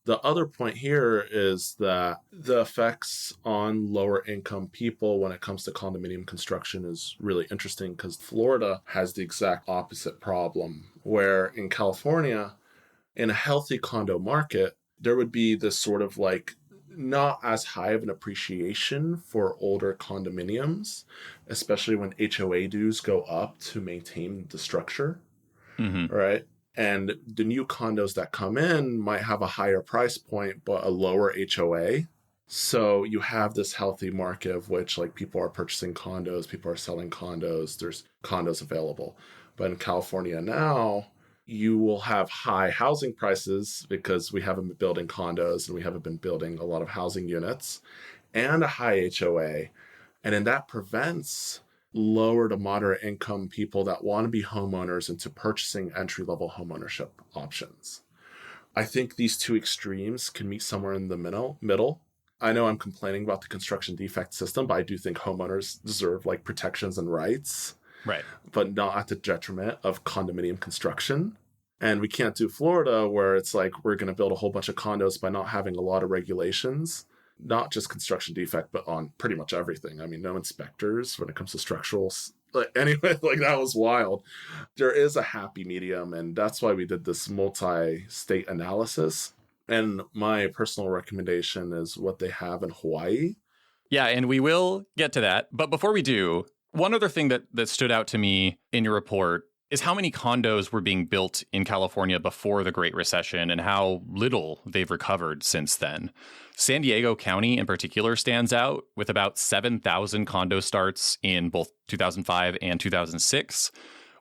The other point here is that the effects on lower income people when it comes to condominium construction is really interesting because Florida has the exact opposite problem, where in California, in a healthy condo market, there would be this sort of like not as high of an appreciation for older condominiums, especially when HOA dues go up to maintain the structure, right? And the new condos that come in might have a higher price point, but a lower HOA. So you have this healthy market of which like people are purchasing condos, people are selling condos, there's condos available. But in California now, you will have high housing prices because we haven't been building condos and we haven't been building a lot of housing units, and a high HOA. And then that prevents lower to moderate income people that want to be homeowners into purchasing entry-level homeownership options. I think these two extremes can meet somewhere in the middle. I know I'm complaining about the construction defect system, but I do think homeowners deserve like protections and rights, right? But not at the detriment of condominium construction. And we can't do Florida where it's like we're going to build a whole bunch of condos by not having a lot of regulations. Not just construction defect, but on pretty much everything. I mean, no inspectors when it comes to structural. Anyway, like that was wild. There is a happy medium, and that's why we did this multi-state analysis. And my personal recommendation is what they have in Hawaii. Yeah, and we will get to that. But before we do, one other thing that stood out to me in your report is how many condos were being built in California before the Great Recession and how little they've recovered since then. San Diego County in particular stands out with about 7,000 condo starts in both 2005 and 2006,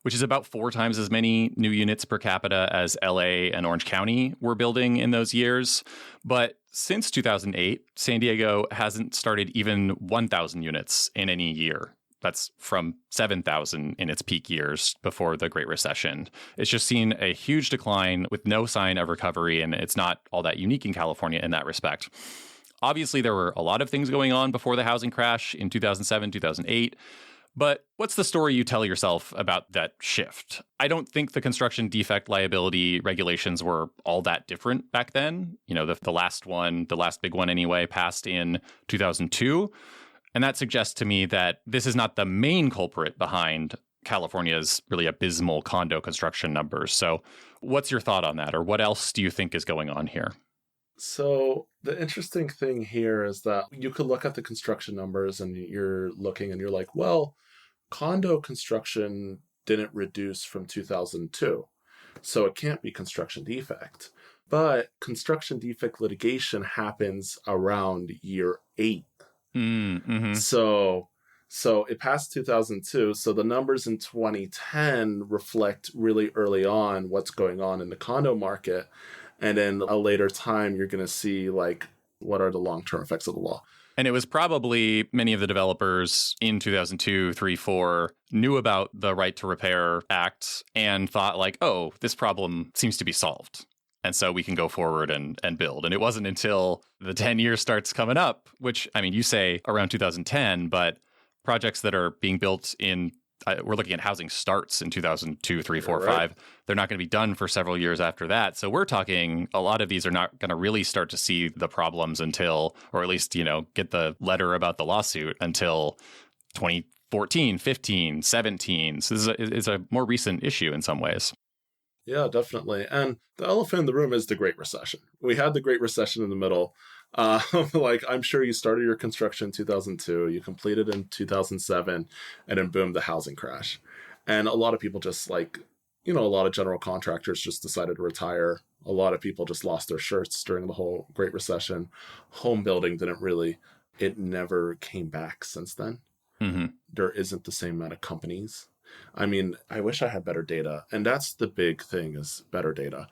which is about 4 times as many new units per capita as LA and Orange County were building in those years. But since 2008, San Diego hasn't started even 1,000 units in any year. That's from 7,000 in its peak years before the Great Recession. It's just seen a huge decline with no sign of recovery, and it's not all that unique in California in that respect. Obviously, there were a lot of things going on before the housing crash in 2007, 2008. But what's the story you tell yourself about that shift? I don't think the construction defect liability regulations were all that different back then. You know, the last one, the last big one anyway, passed in 2002. And that suggests to me that this is not the main culprit behind California's really abysmal condo construction numbers. So what's your thought on that? Or what else do you think is going on here? So the interesting thing here is that you could look at the construction numbers and you're looking and you're like, well, condo construction didn't reduce from 2002. So it can't be construction defect. But construction defect litigation happens around year 8. Mm-hmm. So it passed 2002. So the numbers in 2010 reflect really early on what's going on in the condo market. And then a later time, you're going to see like, what are the long-term effects of the law? And it was probably many of the developers in 2002, 3, 4 knew about the Right to Repair Act and thought like, oh, this problem seems to be solved. And so we can go forward and build. And it wasn't until the 10 years starts coming up, which, I mean, you say around 2010, but projects that are being built in, we're looking at housing starts in 2002, 3, 4, Right. 5. They're not going to be done for several years after that. So we're talking a lot of these are not going to really start to see the problems until, or at least, get the letter about the lawsuit until 2014, 15, 17. So this is a more recent issue in some ways. Yeah, definitely. And the elephant in the room is the Great Recession. We had the Great Recession in the middle. I'm sure you started your construction in 2002, you completed in 2007, and then boom, the housing crash. And a lot of people just a lot of general contractors just decided to retire. A lot of people just lost their shirts during the whole Great Recession. Home building it never came back since then. Mm-hmm. There isn't the same amount of companies. I mean, I wish I had better data. And that's the big thing, is better data.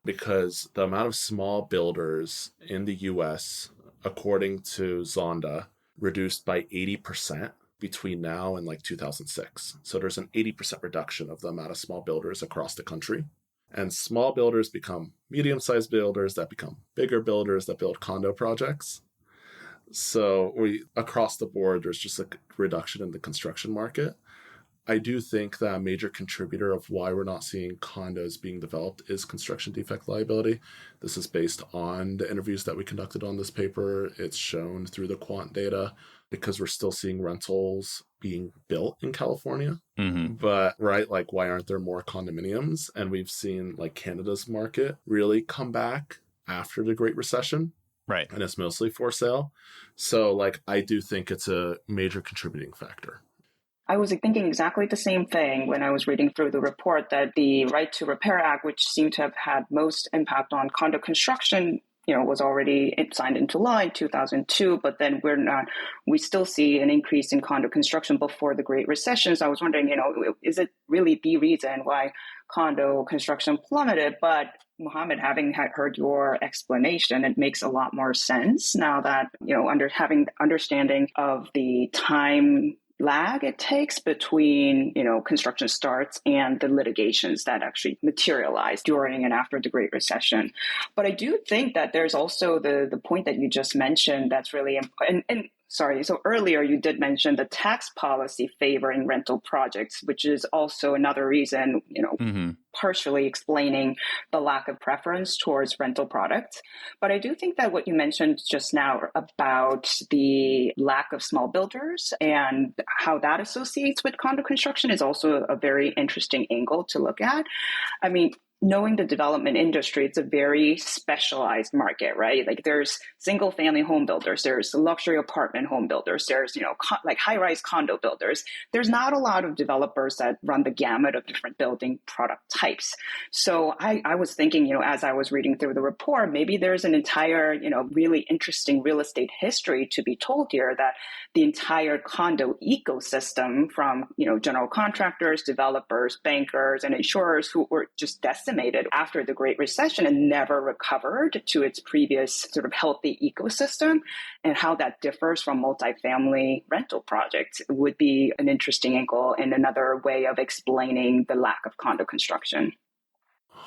Because the amount of small builders in the US, according to Zonda, reduced by 80% between now and 2006. So there's an 80% reduction of the amount of small builders across the country. And small builders become medium-sized builders that become bigger builders that build condo projects. So across the board, there's just a reduction in the construction market. I do think that a major contributor of why we're not seeing condos being developed is construction defect liability. This is based on the interviews that we conducted on this paper. It's shown through the quant data because we're still seeing rentals being built in California. Mm-hmm. But, right, why aren't there more condominiums? And we've seen Canada's market really come back after the Great Recession. Right. And it's mostly for sale. So, I do think it's a major contributing factor. I was thinking exactly the same thing when I was reading through the report, that the Right to Repair Act, which seemed to have had most impact on condo construction, was already signed into law in 2002, but then we still see an increase in condo construction before the Great Recession. So I was wondering, is it really the reason why condo construction plummeted? But Mohammed, having heard your explanation, it makes a lot more sense now that, having understanding of the time lag it takes between, construction starts and the litigations that actually materialize during and after the Great Recession. But I do think that there's also the point that you just mentioned that's really important. And sorry, so earlier you did mention the tax policy favoring rental projects, which is also another reason, Mm-hmm. partially explaining the lack of preference towards rental products. But I do think that what you mentioned just now about the lack of small builders and how that associates with condo construction is also a very interesting angle to look at. I mean, knowing the development industry, it's a very specialized market, right? There's single family home builders, there's luxury apartment home builders, there's, high-rise condo builders. There's not a lot of developers that run the gamut of different building product types. So I was thinking, as I was reading through the report, maybe there's an entire, really interesting real estate history to be told here, that the entire condo ecosystem from, general contractors, developers, bankers, and insurers who were just decimated after the Great Recession and never recovered to its previous sort of healthy ecosystem, and how that differs from multifamily rental projects would be an interesting angle and another way of explaining the lack of condo construction.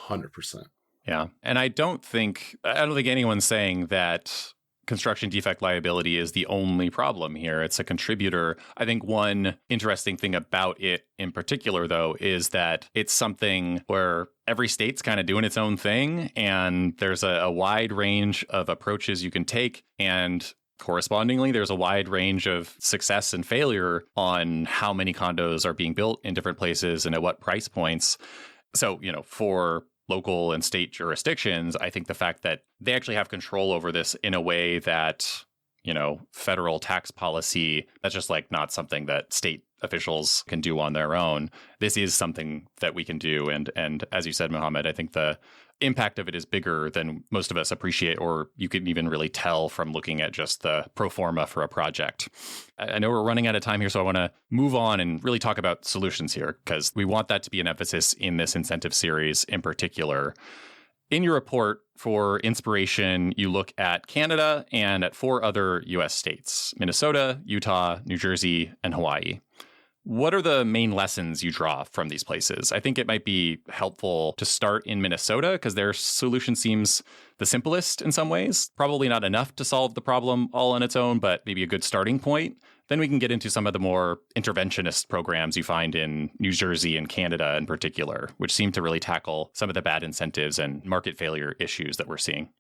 100%. Yeah. And I don't think anyone's saying that construction defect liability is the only problem here. It's a contributor. I think one interesting thing about it in particular, though, is that it's something where every state's kind of doing its own thing, and there's a wide range of approaches you can take. And correspondingly, there's a wide range of success and failure on how many condos are being built in different places and at what price points. So, for local and state jurisdictions, I think the fact that they actually have control over this in a way that, federal tax policy, that's just not something that state officials can do on their own. This is something that we can do. And as you said, Mohammed, I think the impact of it is bigger than most of us appreciate, or you can even really tell from looking at just the pro forma for a project. I know we're running out of time here, so I want to move on and really talk about solutions here, because we want that to be an emphasis in this incentive series in particular. In your report, for inspiration, you look at Canada and at 4 other U.S. states: Minnesota, Utah, New Jersey, and Hawaii. What are the main lessons you draw from these places? I think it might be helpful to start in Minnesota because their solution seems the simplest in some ways. Probably not enough to solve the problem all on its own, but maybe a good starting point. Then we can get into some of the more interventionist programs you find in New Jersey and Canada in particular, which seem to really tackle some of the bad incentives and market failure issues that we're seeing.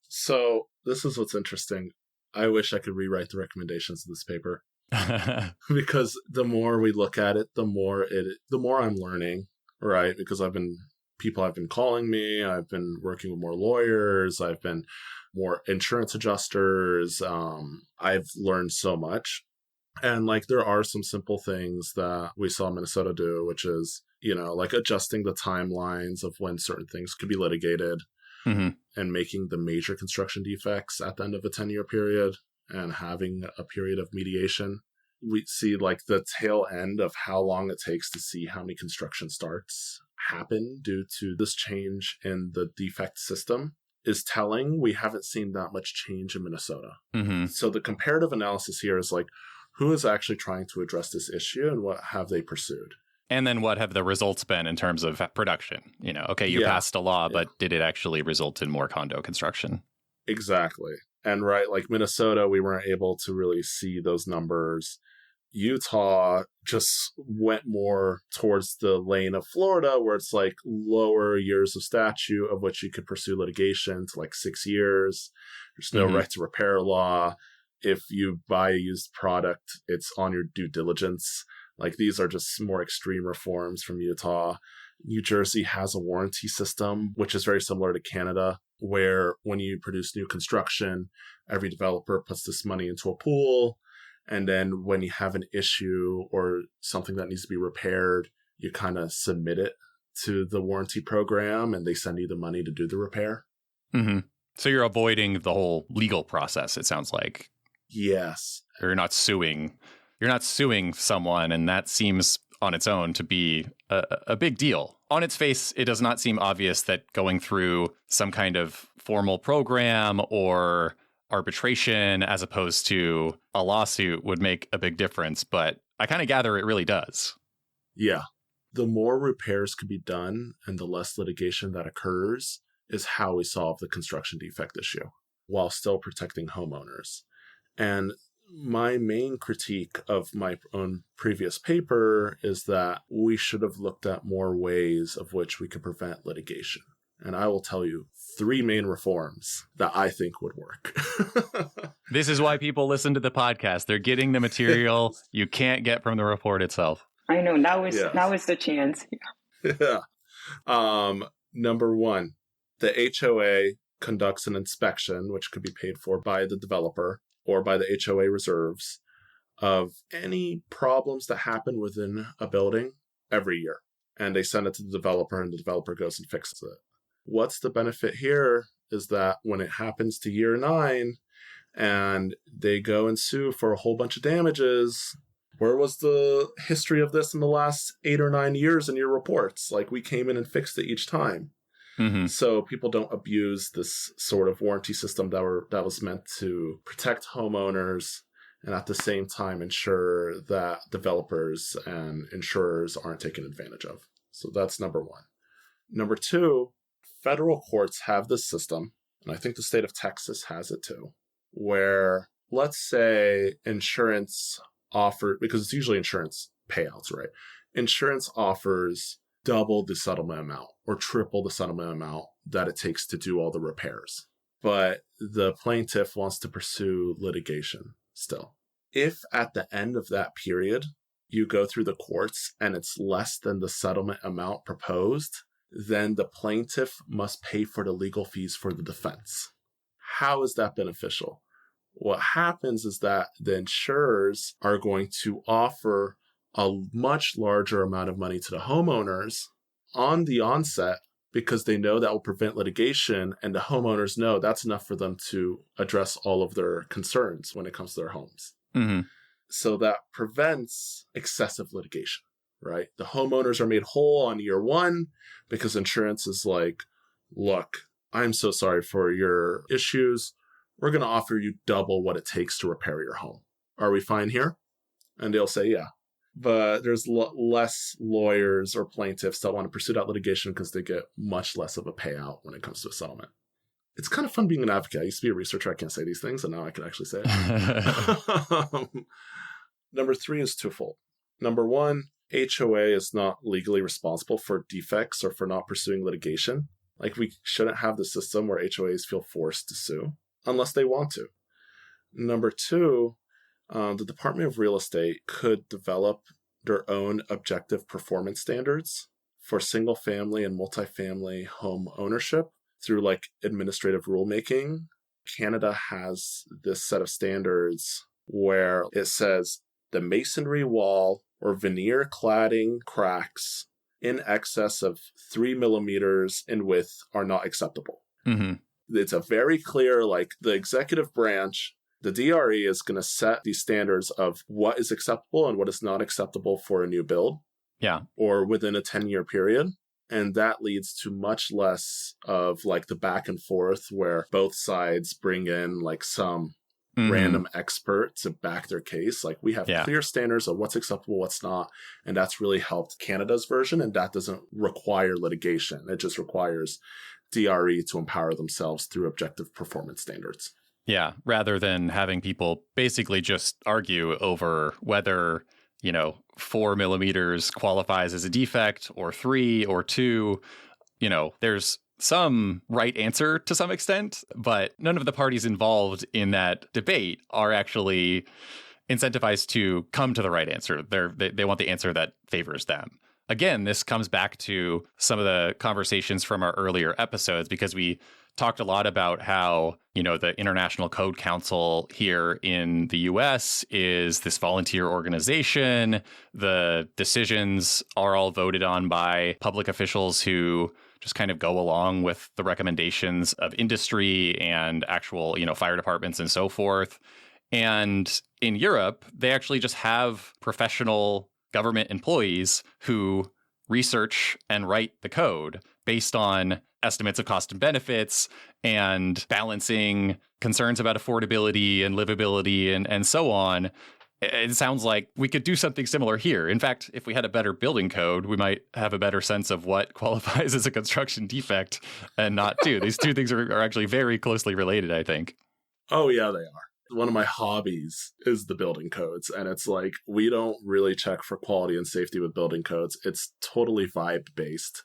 So this is what's interesting. I wish I could rewrite the recommendations of this paper because the more we look at it, the more I'm learning, right? Because people have been calling me. I've been working with more lawyers. I've been more insurance adjusters. I've learned so much. And like, there are some simple things that we saw Minnesota do, which is, like adjusting the timelines of when certain things could be litigated and making the major construction defects at the end of a 10-year period and having a period of mediation. We see like the tail end of how long it takes to see how many construction starts happen due to this change in the defect system is telling. We haven't seen that much change in Minnesota. So the comparative analysis here is like, who is actually trying to address this issue and what have they pursued? And then what have the results been in terms of production? You passed a law, but did it actually result in more condo construction? Exactly. And right, like Minnesota, we weren't able to really see those numbers. Utah just went more towards the lane of Florida, where it's like lower years of statute of which you could pursue litigation to like 6 years. There's no right to repair law. If you buy a used product, it's on your due diligence. Like, these are just more extreme reforms from Utah. New Jersey has a warranty system, which is very similar to Canada, where when you produce new construction, every developer puts this money into a pool. And then when you have an issue or something that needs to be repaired, you kind of submit it to the warranty program and they send you the money to do the repair. So you're avoiding the whole legal process, it sounds like. Yes. You're not suing someone, and that seems on its own to be a big deal. On its face, it does not seem obvious that going through some kind of formal program or arbitration as opposed to a lawsuit would make a big difference, but I kind of gather it really does. Yeah. The more repairs could be done and the less litigation that occurs is how we solve the construction defect issue while still protecting homeowners. And my main critique of my own previous paper is that we should have looked at more ways of which we could prevent litigation. And I will tell you 3 main reforms that I think would work. This is why people listen to the podcast. They're getting the material you can't get from the report itself. I know. Now is the chance. Yeah. Number 1, the HOA conducts an inspection, which could be paid for by the developer or by the HOA reserves, of any problems that happen within a building every year. And they send it to the developer, and the developer goes and fixes it. What's the benefit here is that when it happens to year 9 and they go and sue for a whole bunch of damages, where was the history of this in the last 8 or 9 years in your reports? Like, we came in and fixed it each time. So people don't abuse this sort of warranty system that was meant to protect homeowners and at the same time ensure that developers and insurers aren't taken advantage of. So that's number 1. Number 2, federal courts have this system, and I think the state of Texas has it too, where let's say insurance offer, because it's usually insurance payouts, right? Insurance offers double the settlement amount or triple the settlement amount that it takes to do all the repairs. But the plaintiff wants to pursue litigation still. If at the end of that period, you go through the courts and it's less than the settlement amount proposed, then the plaintiff must pay for the legal fees for the defense. How is that beneficial? What happens is that the insurers are going to offer a much larger amount of money to the homeowners on the onset because they know that will prevent litigation, and the homeowners know that's enough for them to address all of their concerns when it comes to their homes. So that prevents excessive litigation, right? The homeowners are made whole on year 1 because insurance is like, look, I'm so sorry for your issues. We're going to offer you double what it takes to repair your home. Are we fine here? And they'll say, yeah. But there's less lawyers or plaintiffs that want to pursue that litigation because they get much less of a payout when it comes to a settlement. It's kind of fun being an advocate. I used to be a researcher. I can't say these things, and now I can actually say it. Number 3 is twofold. Number 1, HOA is not legally responsible for defects or for not pursuing litigation. Like, we shouldn't have the system where HOAs feel forced to sue unless they want to. Number 2, the Department of Real Estate could develop their own objective performance standards for single family and multifamily home ownership through like administrative rulemaking. Canada has this set of standards where it says the masonry wall or veneer cladding cracks in excess of 3 millimeters in width are not acceptable. Mm-hmm. It's a very clear, like, the executive branch, the DRE is going to set these standards of what is acceptable and what is not acceptable for a new build. Yeah. Or within a 10-year period. And that leads to much less of like the back and forth where both sides bring in like some random expert to back their case. Like, we have clear standards of what's acceptable, what's not. And that's really helped Canada's version. And that doesn't require litigation. It just requires DRE to empower themselves through objective performance standards. Yeah. Rather than having people basically just argue over whether, 4 millimeters qualifies as a defect or 3 or 2, there's some right answer to some extent, but none of the parties involved in that debate are actually incentivized to come to the right answer. They want the answer that favors them. Again, this comes back to some of the conversations from our earlier episodes, because we talked a lot about how, the International Code Council here in the US is this volunteer organization. The decisions are all voted on by public officials who just kind of go along with the recommendations of industry and actual, fire departments and so forth. And in Europe, they actually just have professional government employees who research and write the code based on estimates of cost and benefits and balancing concerns about affordability and livability and so on. It sounds like we could do something similar here. In fact, if we had a better building code, we might have a better sense of what qualifies as a construction defect and not too. These two things are actually very closely related, I think. Oh, yeah, they are. One of my hobbies is the building codes. And it's like, we don't really check for quality and safety with building codes. It's totally vibe based.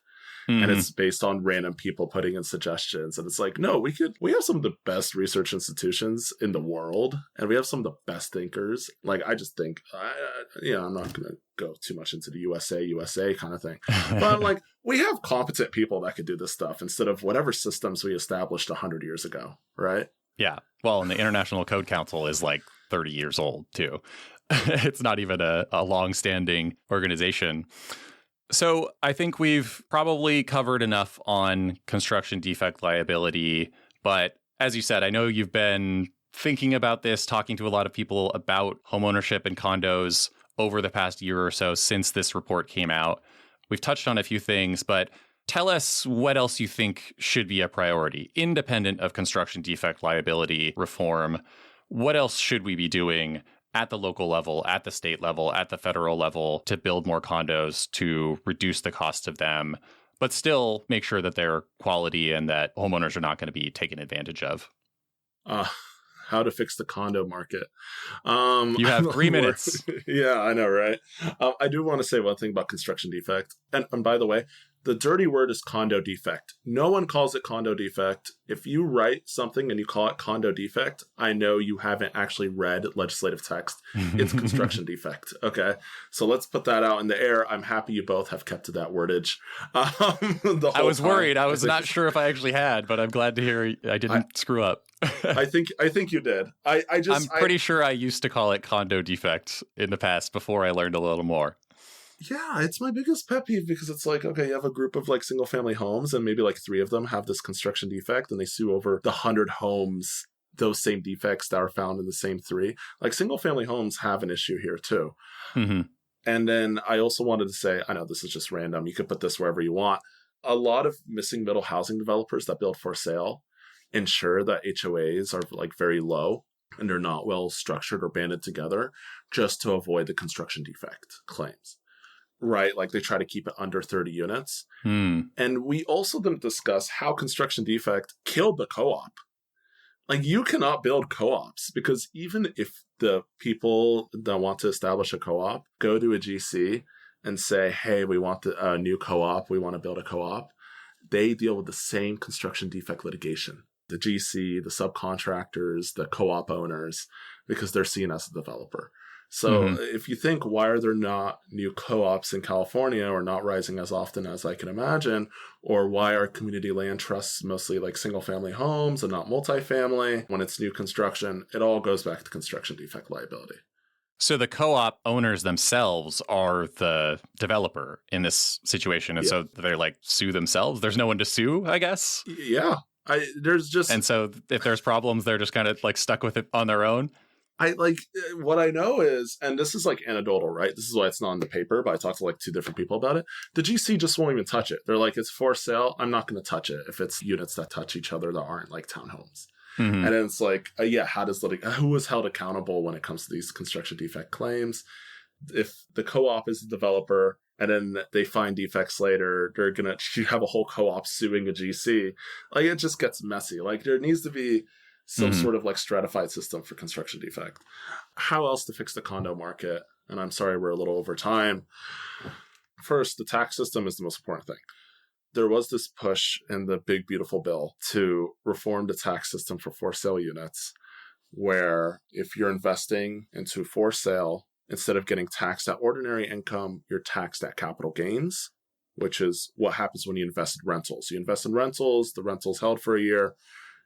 And it's based on random people putting in suggestions. And it's like, no, we have some of the best research institutions in the world. And we have some of the best thinkers. Like, I just think, I'm not going to go too much into the USA kind of thing. But I'm like, we have competent people that could do this stuff instead of whatever systems we established 100 years ago, right? Yeah. Well, and the International Code Council is like 30 years old, too. It's not even a long-standing organization. So I think we've probably covered enough on construction defect liability. But as you said, I know you've been thinking about this, talking to a lot of people about homeownership and condos over the past year or so since this report came out. We've touched on a few things, but tell us what else you think should be a priority, independent of construction defect liability reform. What else should we be doing at the local level, at the state level, at the federal level to build more condos, to reduce the cost of them, but still make sure that they're quality and that homeowners are not going to be taken advantage of? How to fix the condo market. You have 3 minutes. Yeah, I know, right? I do want to say one thing about construction defect. And by the way, the dirty word is condo defect. No one calls it condo defect. If you write something and you call it condo defect, I know you haven't actually read legislative text. It's construction defect. Okay. So let's put that out in the air. I'm happy you both have kept to that wordage. I was worried. I was not sure if I actually had, but I'm glad to hear I didn't screw up. I think you did. I'm pretty sure I used to call it condo defect in the past before I learned a little more. Yeah, it's my biggest pet peeve because it's like, okay, you have a group of like single family homes and maybe like 3 of them have this construction defect and they sue over the 100 homes, those same defects that are found in the same 3. Like, single family homes have an issue here too. Mm-hmm. And then I also wanted to say, I know this is just random. You could put this wherever you want. A lot of missing middle housing developers that build for sale ensure that HOAs are like very low and they're not well structured or banded together just to avoid the construction defect claims. Right, like they try to keep it under 30 units. And we also didn't discuss how construction defect killed the co-op. Like, you cannot build co-ops because even if the people that want to establish a co-op go to a GC and say, hey, we want a new co-op, we want to build a co-op, they deal with the same construction defect litigation. The GC, the subcontractors, the co-op owners, because they're seen as a developer. So if you think, why are there not new co-ops in California or not rising as often as I can imagine? Or why are community land trusts mostly like single family homes and not multifamily when it's new construction? It all goes back to construction defect liability. So the co-op owners themselves are the developer in this situation. And so they're like, sue themselves. There's no one to sue, I guess. Yeah. And so if there's problems, they're just kind of like stuck with it on their own. What I know is, and this is like anecdotal, right? This is why it's not in the paper, but I talked to like 2 different people about it. The GC just won't even touch it. They're like, it's for sale. I'm not going to touch it if it's units that touch each other that aren't like townhomes. And then it's like, who is held accountable when it comes to these construction defect claims? If the co-op is the developer and then they find defects later, you have a whole co-op suing a GC. Like, it just gets messy. Like, there needs to be some sort of like stratified system for construction defect. How else to fix the condo market? And I'm sorry, we're a little over time. First, the tax system is the most important thing. There was this push in the big, beautiful bill to reform the tax system for sale units, where if you're investing into for sale, instead of getting taxed at ordinary income, you're taxed at capital gains, which is what happens when you invest in rentals. You invest in rentals, the rental's held for a year,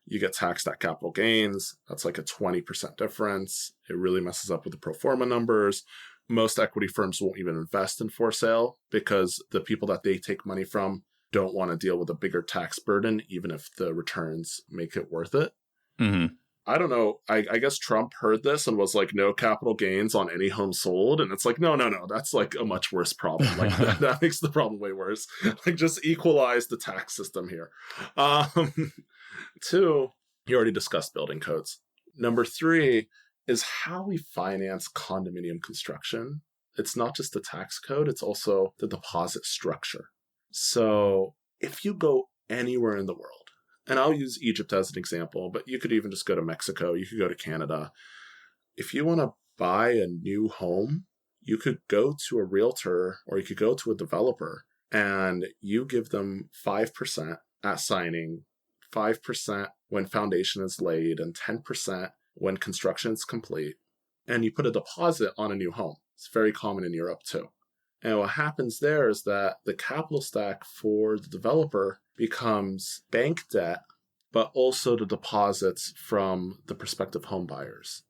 you get taxed at capital gains. That's like a 20% difference. It really messes up with the pro forma numbers. Most equity firms won't even invest in for sale because the people that they take money from don't want to deal with a bigger tax burden, even if the returns make it worth it. I don't know. I guess Trump heard this and was like, no capital gains on any home sold. And it's like, no. That's like a much worse problem. Like that makes the problem way worse. Like, just equalize the tax system here. 2, you already discussed building codes. Number 3 is how we finance condominium construction. It's not just the tax code, it's also the deposit structure. So if you go anywhere in the world, and I'll use Egypt as an example, but you could even just go to Mexico, you could go to Canada. If you want to buy a new home, you could go to a realtor or you could go to a developer and you give them 5% at signing, 5% when foundation is laid, and 10% when construction is complete. And you put a deposit on a new home. It's very common in Europe too. And what happens there is that the capital stack for the developer becomes bank debt, but also the deposits from the prospective home buyers.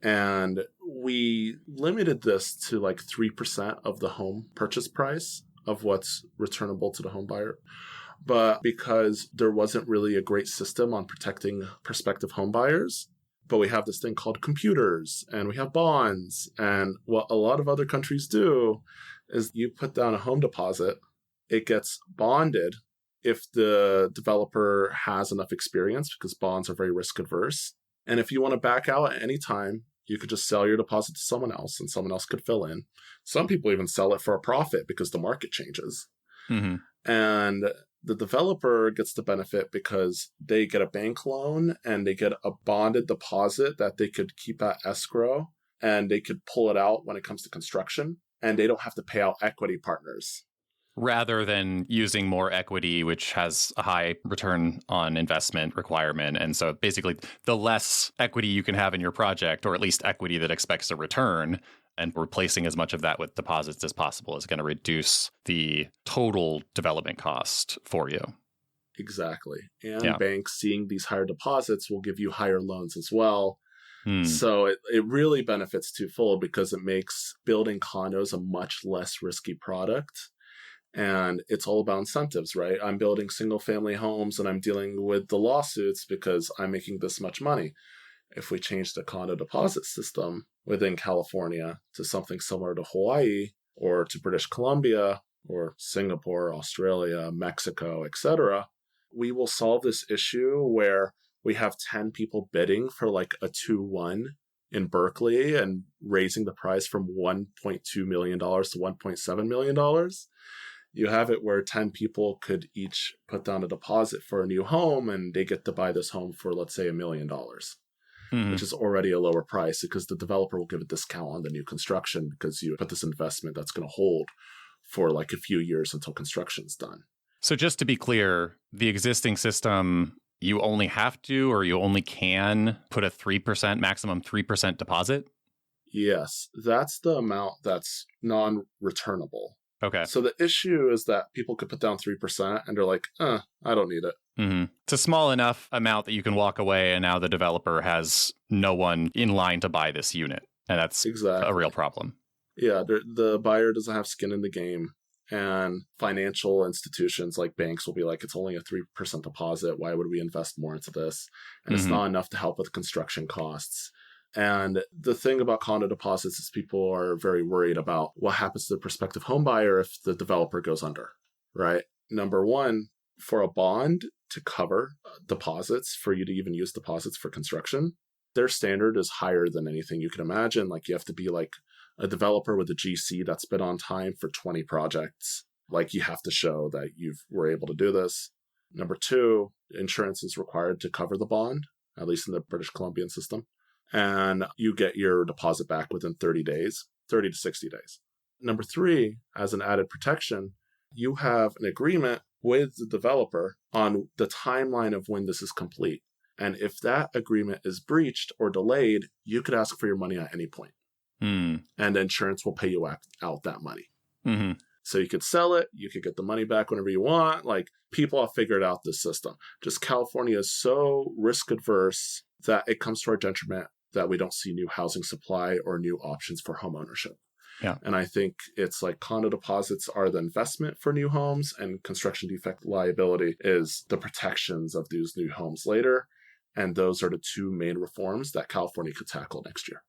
And we limited this to like 3% of the home purchase price of what's returnable to the home buyer. But because there wasn't really a great system on protecting prospective home buyers, but we have this thing called computers and we have bonds. And what a lot of other countries do is you put down a home deposit, it gets bonded if the developer has enough experience, because bonds are very risk adverse. And if you want to back out at any time, you could just sell your deposit to someone else and someone else could fill in. Some people even sell it for a profit because the market changes. And the developer gets the benefit because they get a bank loan and they get a bonded deposit that they could keep at escrow and they could pull it out when it comes to construction, and they don't have to pay out equity partners. Rather than using more equity, which has a high return on investment requirement. And so basically, the less equity you can have in your project, or at least equity that expects a return, and replacing as much of that with deposits as possible is going to reduce the total development cost for you. Exactly. And banks seeing these higher deposits will give you higher loans as well. So it really benefits twofold because it makes building condos a much less risky product. And it's all about incentives, right? I'm building single family homes and I'm dealing with the lawsuits because I'm making this much money. If we change the condo deposit system within California to something similar to Hawaii or to British Columbia or Singapore, Australia, Mexico, etc., we will solve this issue where we have 10 people bidding for like a 2-1 in Berkeley and raising the price from $1.2 million to $1.7 million. You have it where 10 people could each put down a deposit for a new home, and they get to buy this home for, let's say, $1 million, which is already a lower price because the developer will give a discount on the new construction because you put this investment that's going to hold for like a few years until construction's done. So just to be clear, the existing system, you only have to or you only can put a 3%, maximum 3% deposit? Yes, that's the amount that's non-returnable. Okay. So the issue is that people could put down 3% and they're like, I don't need it. It's a small enough amount that you can walk away, and now the developer has no one in line to buy this unit. And that's a real problem. Yeah, the buyer doesn't have skin in the game. And financial institutions like banks will be like, it's only a 3% deposit. Why would we invest more into this? And it's not enough to help with construction costs. And the thing about condo deposits is people are very worried about what happens to the prospective home buyer if the developer goes under, right? Number one, for a bond to cover deposits, for you to even use deposits for construction, their standard is higher than anything you can imagine. Like you have to be like a developer with a GC that's been on time for 20 projects. Like you have to show that you were able to do this. Number two, insurance is required to cover the bond, at least in the British Columbian system. And you get your deposit back within 30 days, 30 to 60 days. Number three, as an added protection, you have an agreement with the developer on the timeline of when this is complete. And if that agreement is breached or delayed, you could ask for your money at any point. And the insurance will pay you out that money. So you could sell it, you could get the money back whenever you want. Like people have figured out this system. Just California is so risk adverse that it comes to our detriment that we don't see new housing supply or new options for home ownership. Yeah. And I think it's like condo deposits are the investment for new homes, and construction defect liability is the protections of these new homes later. And those are the two main reforms that California could tackle next year.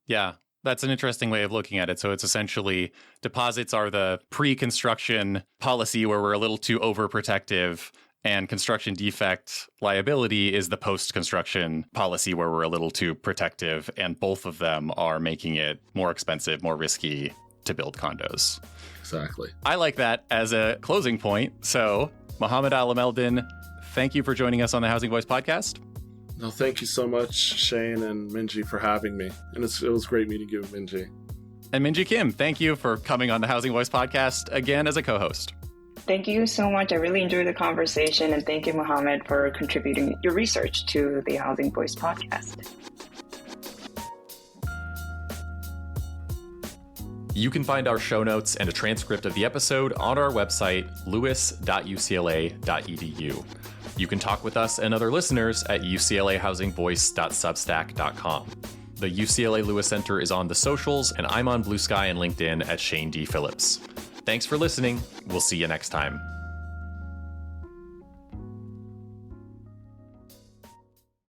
Yeah, that's an interesting way of looking at it. So it's essentially deposits are the pre-construction policy where we're a little too overprotective, and construction defect liability is the post-construction policy where we're a little too protective, and both of them are making it more expensive, more risky to build condos. Exactly. I like that as a closing point. So, Mohammed Alameldin, thank you for joining us on the Housing Voice podcast. No, thank you so much, Shane and Minji, for having me. And it was great meeting you, Minji. And Minji Kim, thank you for coming on the Housing Voice podcast again as a co-host. Thank you so much. I really enjoyed the conversation, and thank you, Mohammed, for contributing your research to the Housing Voice podcast. You can find our show notes and a transcript of the episode on our website, lewis.ucla.edu. You can talk with us and other listeners at uclahousingvoice.substack.com. The UCLA Lewis Center is on the socials, and I'm on Blue Sky and LinkedIn at Shane D. Phillips. Thanks for listening. We'll see you next time.